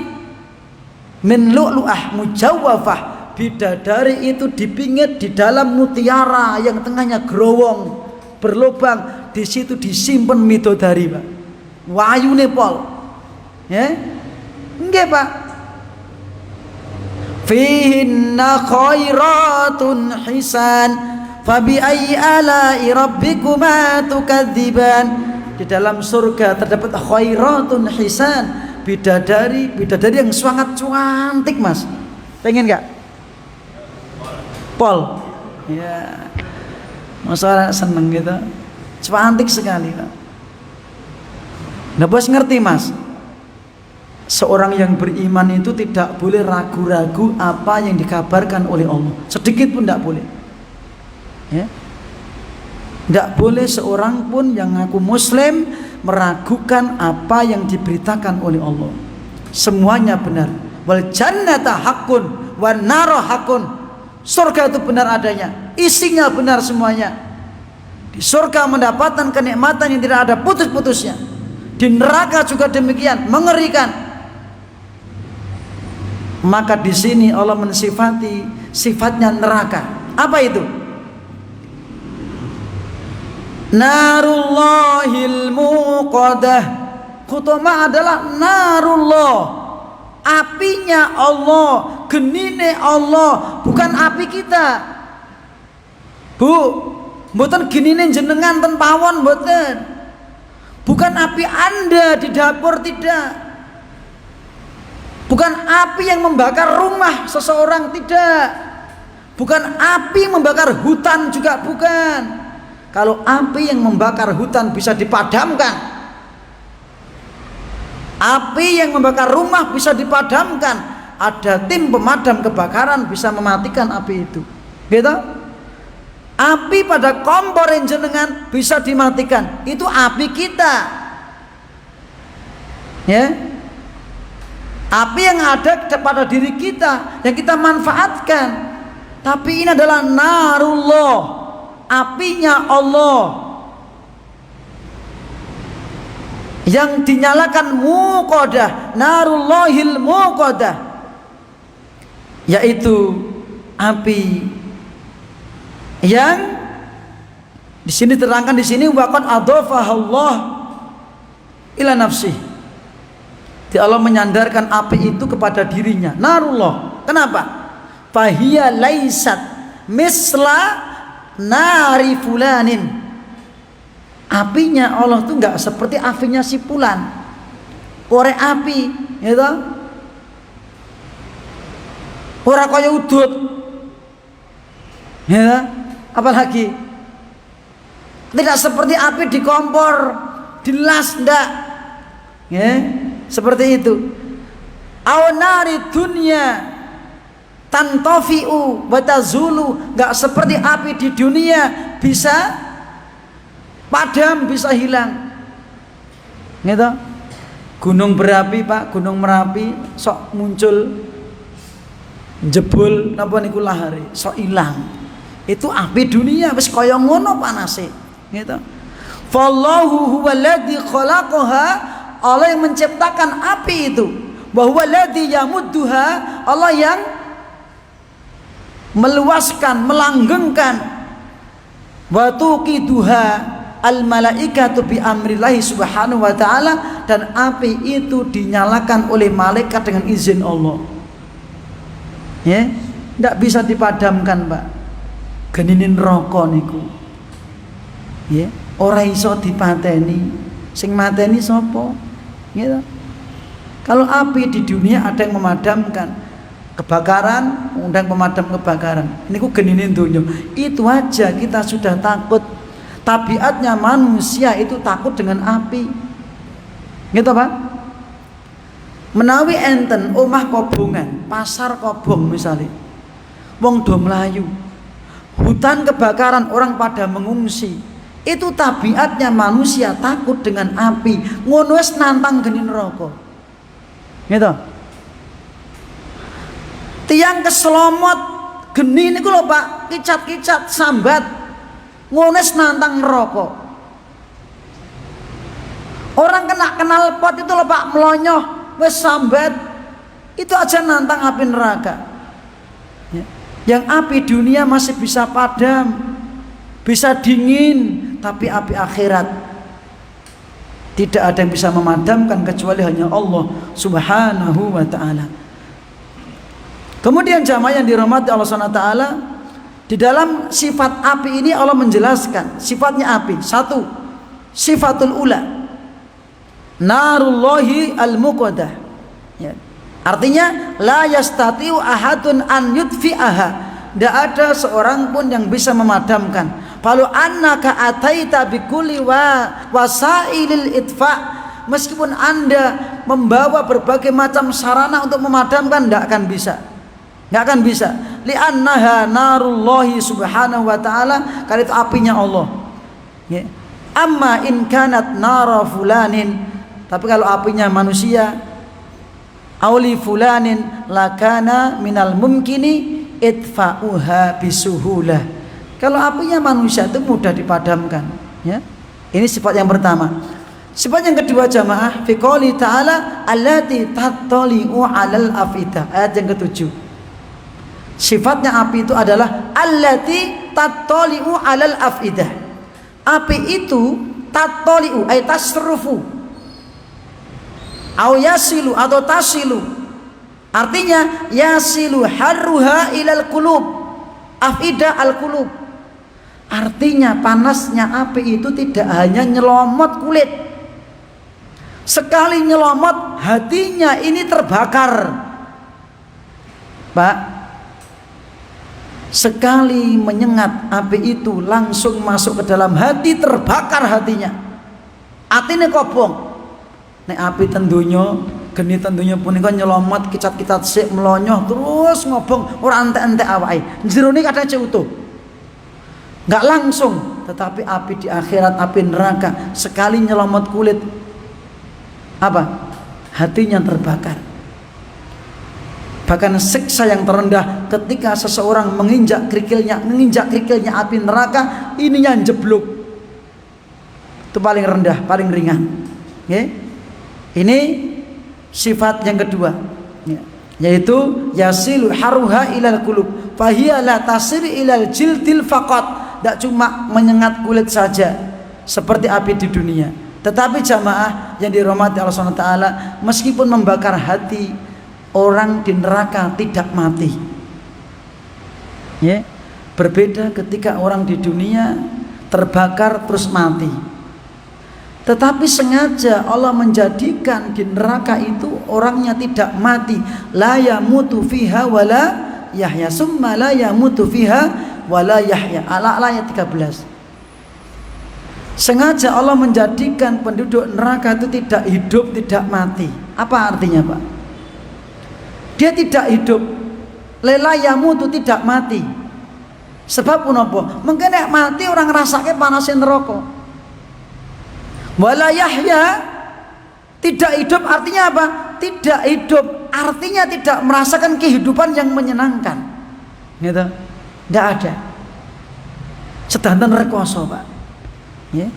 min lu'lu'ah mujawwafah. Bidadari itu dipingit di dalam mutiara yang tengahnya gerowong berlubang. Di situ disimpan midodari, Pak. Wayune pol. Ya? Nggih, Pak. Fihinna khairatun hisan fabi ayyi ala'i rabbikuma tukadziban. Di dalam surga terdapat khairatun hisan, bidadari yang sangat cantik, Mas. Pengen enggak? Pol. Ya. Masalah seneng gitu. Cantik sekali, Pak. Nah, bos ngerti, Mas. Seorang yang beriman itu tidak boleh ragu-ragu apa yang dikabarkan oleh Allah. Sedikit pun tidak boleh. Ya. Tidak boleh seorang pun yang ngaku muslim meragukan apa yang diberitakan oleh Allah. Semuanya benar. Wal jannata haqqun wan nara haqqun. Surga itu benar adanya, isinya benar semuanya. Di surga mendapatkan kenikmatan yang tidak ada putus-putusnya. Di neraka juga demikian, mengerikan. Maka di sini Allah mensifati sifatnya neraka. Apa itu? Narullahil muqadah. Khutumah adalah narullah. Apinya Allah, genine Allah, bukan api kita. Bu, mboten genine jenengan ten pawon mboten. Bukan api Anda di dapur, tidak. Bukan api yang membakar rumah seseorang, tidak. Bukan api membakar hutan juga bukan. Kalau api yang membakar hutan bisa dipadamkan, api yang membakar rumah bisa dipadamkan, ada tim pemadam kebakaran bisa mematikan api itu. Gitu? Api pada kompor yang jenengan bisa dimatikan. Itu api kita. Ya. Api yang ada pada diri kita yang kita manfaatkan. Tapi ini adalah narullah, apinya Allah yang dinyalakan muqadah, narullahil muqadah, yaitu api yang di sini terangkan di sini waqad adhafahallah ila nafsihi. Allah menyandarkan api itu kepada dirinya, narullah. Kenapa? Fahiya laisat misla nari fulanin. Apinya Allah itu enggak seperti apinya si fulan. Korek api, ya toh? Ora kaya udut. Ya, apalagi tidak seperti api di kompor, dilas ndak. Ya, seperti itu. Awnari dunya tantofiu watazulu, nggak seperti api di dunia bisa padam, bisa hilang. Gitu. Gunung berapi Pak, Gunung Merapi sok muncul jebul napa niku lahare, sok ilang. Itu api dunia wis kaya ngono panase. Gitu. Fallahu huwaladzi khalaqaha, Allah yang menciptakan api itu. Wa huwaladzi yamudduha, Allah yang meluaskan, melanggengkan. Wa tuqiduha al malaikatu bi amrillahi subhanahu wa ta'ala, dan api itu dinyalakan oleh malaikat dengan izin Allah. Ya, tidak bisa dipadamkan Pak. Geninin rokok niku. Ya, ora iso dipateni. Sing mateni sapa? Gitu. Kalau api di dunia ada yang memadamkan. Kebakaran, undang pemadam kebakaran. Niku geninin dunia. Itu aja kita sudah takut. Tabiatnya manusia itu takut dengan api. Gitu Pak. Menawi enten omah kobongan, pasar kobong misalnya, wong do mlayu, hutan kebakaran, orang pada mengungsi. Itu tabiatnya manusia takut dengan api. Ngono wis nantang geni neraka. Gitu. Tiang keselomot geni niku lho Pak, kicat-kicat sambat. Ngono wis nantang neraka. Orang kena kenal pot itu lho Pak, melonyoh wis sambat, itu aja nantang api neraka. Ya. Yang api dunia masih bisa padam, bisa dingin, tapi api akhirat tidak ada yang bisa memadamkan kecuali hanya Allah Subhanahu wa ta'ala. Kemudian jamaah yang dirahmati Allah Subhanahu wa ta'ala, di dalam sifat api ini Allah menjelaskan sifatnya api. Satu, sifatul ula, narullahi al-muqadah. Ya. Artinya la yastatiu ahadun an yudfi'aha. Tidak ada seorang pun yang bisa memadamkan. Falu annaka ataita bikulli wasailil itfa, meskipun Anda membawa berbagai macam sarana untuk memadamkan, tidak akan bisa. Tidak akan bisa. Li'annaha narullahi subhanahu wa ta'ala, karena itu apinya Allah. Ya. Amma in kanat nara fulanin, tapi kalau apinya manusia, auli fulanin lakana minal mumkini itfa'uha bisuhulah. Kalau apinya manusia itu mudah dipadamkan. Ya. Ini sifat yang pertama. Sifat yang kedua jamaah, fi qouli ta'ala allati tattali'u 'alal afidah, ayat yang ketujuh. Sifatnya api itu adalah allati tattali'u 'alal afidah. Api itu tattali'u ay tasrufu, au yasilu atau tasilu. Artinya yasilu harruha ilal qulub, afidah al qulub. Artinya panasnya api itu tidak hanya nyelomot kulit. Sekali nyelomot hatinya ini terbakar. Pak, sekali menyengat api itu langsung masuk ke dalam hati, terbakar hatinya. Atine kobong. Nek api tentunya geni tentunya punika nyelomot kicat-kicat sik melonyoh terus ngobong ora entek-entek awake. Jerone kadang cek utuh. Enggak langsung, tetapi api di akhirat, api neraka sekali nyelomot kulit apa? Hatinya terbakar. Bahkan siksa yang terendah ketika seseorang menginjak kerikilnya api neraka, ininya jeblok. Itu paling rendah, paling ringan. Okay? Ini sifat yang kedua, yaitu yasilu haruha ilal qulub fahiya la tasir ilal jildil faqat. Tidak cuma menyengat kulit saja seperti api di dunia, tetapi jamaah yang dirahmati Allah Subhanahu wa ta'ala, meskipun membakar hati, orang di neraka tidak mati. Ya, berbeda ketika orang di dunia terbakar terus mati. Tetapi sengaja Allah menjadikan di neraka itu orangnya tidak mati. La yamutu fiha wala yahya, summa la yamutu fiha wala yahya. Al-A'la ayat 13. Sengaja Allah menjadikan penduduk neraka itu tidak hidup, tidak mati. Apa artinya, Pak? Dia tidak hidup. Lela yamutu, tidak mati. Sebab punapa? Mungkin nek mati orang ngrasake panasin neraka. Wala yahya, tidak hidup artinya apa? Tidak hidup artinya tidak merasakan kehidupan yang menyenangkan. Gitu. Tidak ada. Sedanten rekoso, Pak. Ya.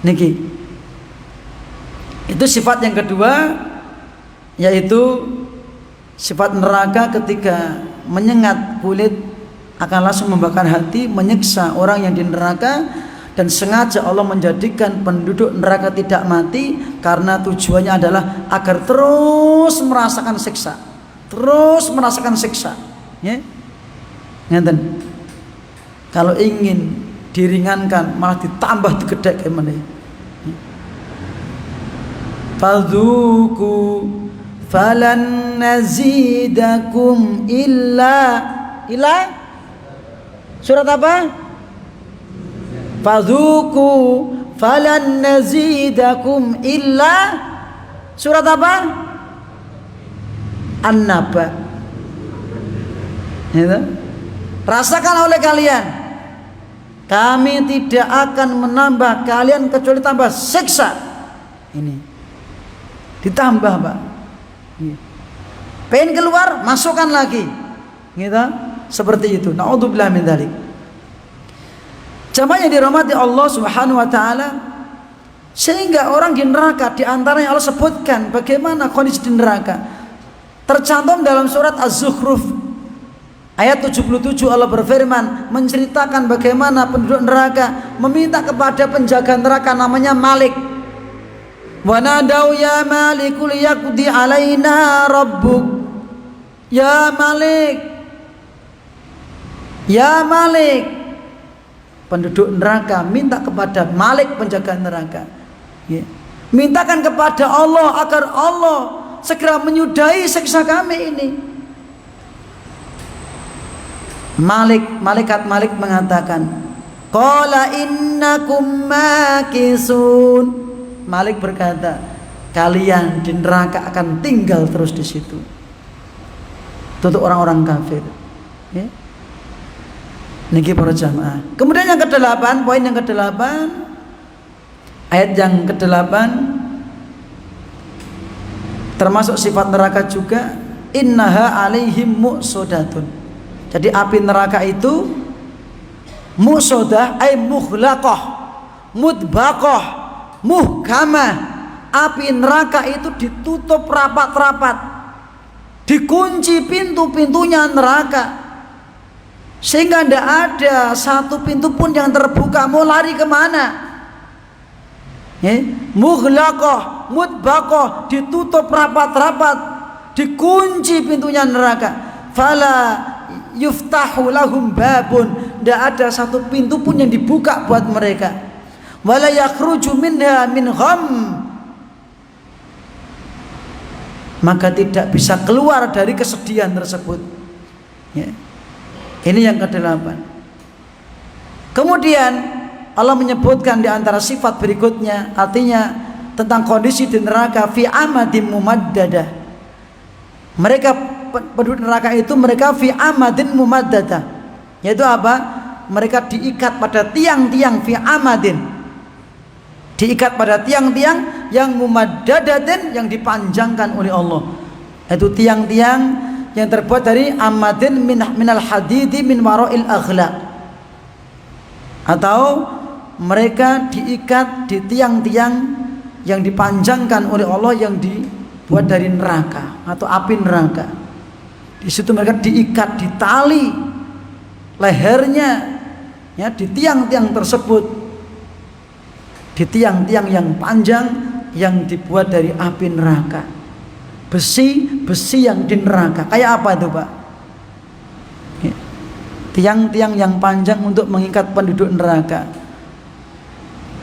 Niki. Itu sifat yang kedua, yaitu sifat neraka ketika menyengat kulit akan langsung membakar hati, menyiksa orang yang di neraka. Dan sengaja Allah menjadikan penduduk neraka tidak mati karena tujuannya adalah agar terus merasakan siksa, terus merasakan siksa. Ya, ngeten. Kalau ingin diringankan malah ditambah digedek kemana? Fadzuku falan nazidakum illa surat apa? Fadzuku falan nazidakum illa surat apa? An-Naba. Ya, rasakan oleh kalian, kami tidak akan menambah kalian kecuali tambah siksa. Ini ditambah, Pak. Pengen keluar, masukkan lagi. Gitu. Seperti itu. Naudzubillah min dzalik. Jamaah yang dirahmati Allah Subhanahu wa taala, sehingga orang di neraka di antaranya Allah sebutkan bagaimana kondisi di neraka. Tercantum dalam surat Az-Zukhruf ayat 77, Allah berfirman menceritakan bagaimana penduduk neraka meminta kepada penjaga neraka namanya Malik. Wa nadau ya Malikul yaqdi alaina rabbuk. Ya Malik, ya Malik. Penduduk neraka minta kepada Malik, penjaga neraka, ya, mintakan kepada Allah agar Allah segera menyudahi siksa kami ini. Malaikat Malik mengatakan, qala innakum makisun. Malik berkata, kalian di neraka akan tinggal terus di situ. Untuk orang-orang kafir. Ya. Niki para jamaah. Kemudian yang ke-8, poin yang ke-8, ayat yang ke-8 termasuk sifat neraka juga, innaha alaihim muqsadatun. Jadi api neraka itu muqsadah ay mughlaqah, mudbaqah, muhkamah. Api neraka itu ditutup rapat-rapat, dikunci pintu-pintunya neraka, sehingga tidak ada satu pintu pun yang terbuka. Mau lari kemana? Mughlaqah, mudbaqah, ditutup rapat-rapat, dikunci pintunya neraka. Fala yuftahu lahum babun, tidak ada satu pintu pun yang dibuka buat mereka. Wala yakhruju minha min gham, maka tidak bisa keluar dari kesedihan tersebut. Ya. Ini yang ke-8. Kemudian Allah menyebutkan di antara sifat berikutnya, artinya tentang kondisi di neraka, fi amadin mumaddadah. Mereka penduduk neraka itu mereka fi amadin mumaddadah. Yaitu apa? Mereka diikat pada tiang-tiang fi amadin. Diikat pada tiang-tiang yang mumaddadatin, yang dipanjangkan oleh Allah. Itu tiang-tiang yang terbuat dari amadin minal hadidi min wara'il aghlaq. Atau mereka diikat di tiang-tiang yang dipanjangkan oleh Allah, yang dibuat dari neraka atau api neraka. Di situ mereka diikat di tali lehernya, ya, di tiang-tiang tersebut, di tiang-tiang yang panjang yang dibuat dari api neraka. Besi yang di neraka. Kayak apa itu, Pak? Tiang-tiang yang panjang untuk mengikat penduduk neraka.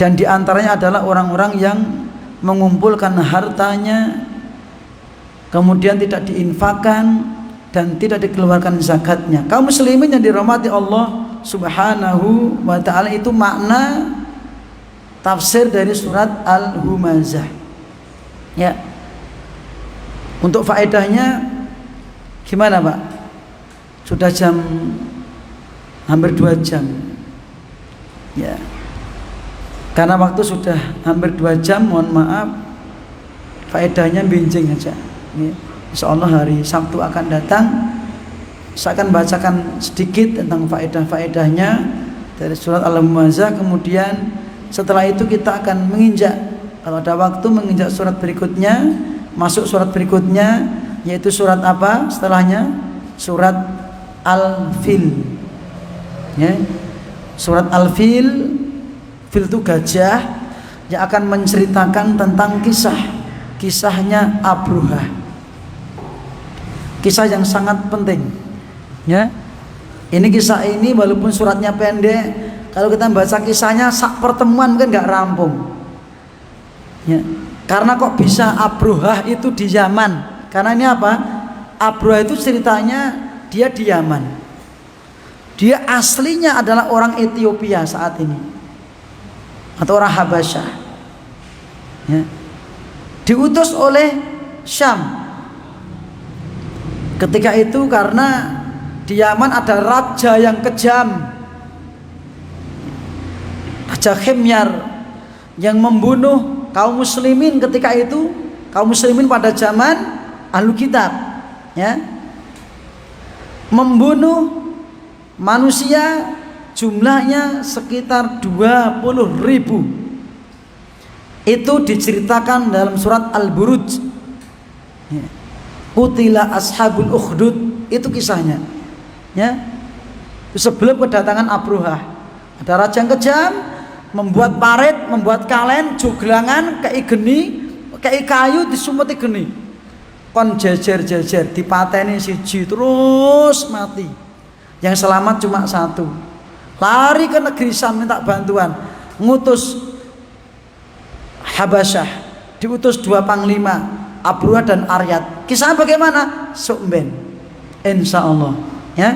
Dan diantaranya adalah orang-orang yang mengumpulkan hartanya, kemudian tidak diinfakkan dan tidak dikeluarkan zakatnya. Kaum muslimin yang dirahmati Allah Subhanahu wa ta'ala. Itu makna tafsir dari surat Al-Humazah. Ya. Untuk faedahnya gimana Pak? Sudah hampir 2 jam. Ya. Karena waktu sudah hampir 2 jam, mohon maaf, faedahnya benjing aja. Ya. Insya Allah hari Sabtu akan datang, saya akan bacakan sedikit tentang faedah-faedahnya dari surat Al-Humazah. Kemudian setelah itu kita akan menginjak, kalau ada waktu, menginjak surat berikutnya, masuk surat berikutnya, yaitu surat apa setelahnya? Surat Al-Fil. Ya. Surat Al-Fil, Fil itu gajah, yang akan menceritakan tentang kisahnya Abruhah. Kisah yang sangat penting. Ya. Ini kisah ini walaupun suratnya pendek, kalau kita baca kisahnya sak pertemuan kan nggak rampung. Ya. Karena kok bisa Abruhah itu di Yaman? Karena ini apa? Abruhah itu ceritanya dia di Yaman. Dia aslinya adalah orang Ethiopia saat ini, atau orang Habasyah. Ya. Diutus oleh Syam. Ketika itu karena di Yaman ada raja yang kejam, Raja Himyar, yang membunuh kaum muslimin ketika itu, kaum muslimin pada zaman Ahlul Kitab, ya. Membunuh manusia jumlahnya sekitar 20.000. Itu diceritakan dalam surat Al-Buruj. Ya. Qutila ashabul ukhdud, itu kisahnya. Ya. Sebelum kedatangan Abruhah, ada raja yang kejam, membuat parit, membuat kalen, joglangan, kei geni, kei kayu disumuti geni. Kon jejer-jejer, dipateni siji terus mati. Yang selamat cuma 1. Lari ke negeri Syam minta bantuan, ngutus Habasyah, diutus 2 panglima, Abruhah dan Aryad. Kisahnya bagaimana? Sukben, insya Allah, ya.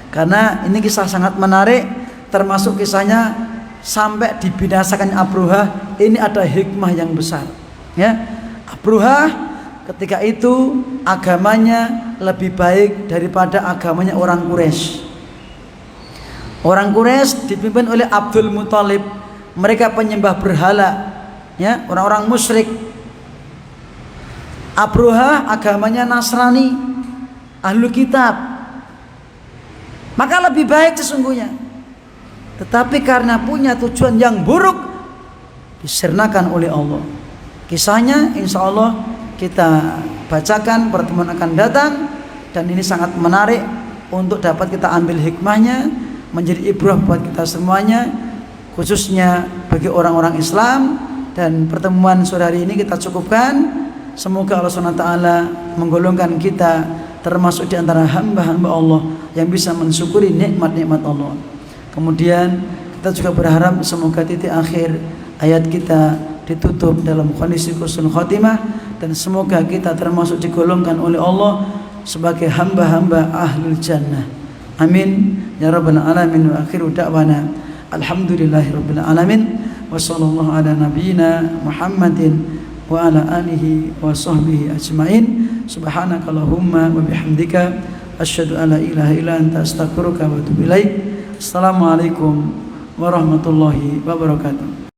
Karena ini kisah sangat menarik, termasuk kisahnya sampai dibinasakan Abruhah. Ini ada hikmah yang besar, ya. Abruhah ketika itu agamanya lebih baik daripada agamanya orang Quraisy. Orang Quraisy dipimpin oleh Abdul Muthalib, mereka penyembah berhala, ya, orang-orang musyrik. Abruhah agamanya Nasrani, Ahlul Kitab, maka lebih baik sesungguhnya. Tetapi karena punya tujuan yang buruk, disirnakan oleh Allah. Kisahnya insya Allah kita bacakan pertemuan akan datang, dan ini sangat menarik untuk dapat kita ambil hikmahnya, menjadi ibrah buat kita semuanya, khususnya bagi orang-orang Islam. Dan pertemuan sore hari ini kita cukupkan. Semoga Allah SWT menggolongkan kita termasuk di antara hamba-hamba Allah yang bisa mensyukuri nikmat-nikmat Allah. Kemudian kita juga berharap semoga titik akhir ayat kita ditutup dalam kondisi husnul khotimah, dan semoga kita termasuk digolongkan oleh Allah sebagai hamba-hamba ahlul jannah. Amin ya rabbal alamin. Wa akhiru da'wana alhamdulillahirabbil alamin. Wa sallallahu ala nabiyyina Muhammadin wa ala alihi wa sahbihi ajmain. Subhanakallahumma wa bihamdika asyhadu an la ilaha illa anta astaghfiruka wa atubu ilaik. Assalamualaikum warahmatullahi wabarakatuh.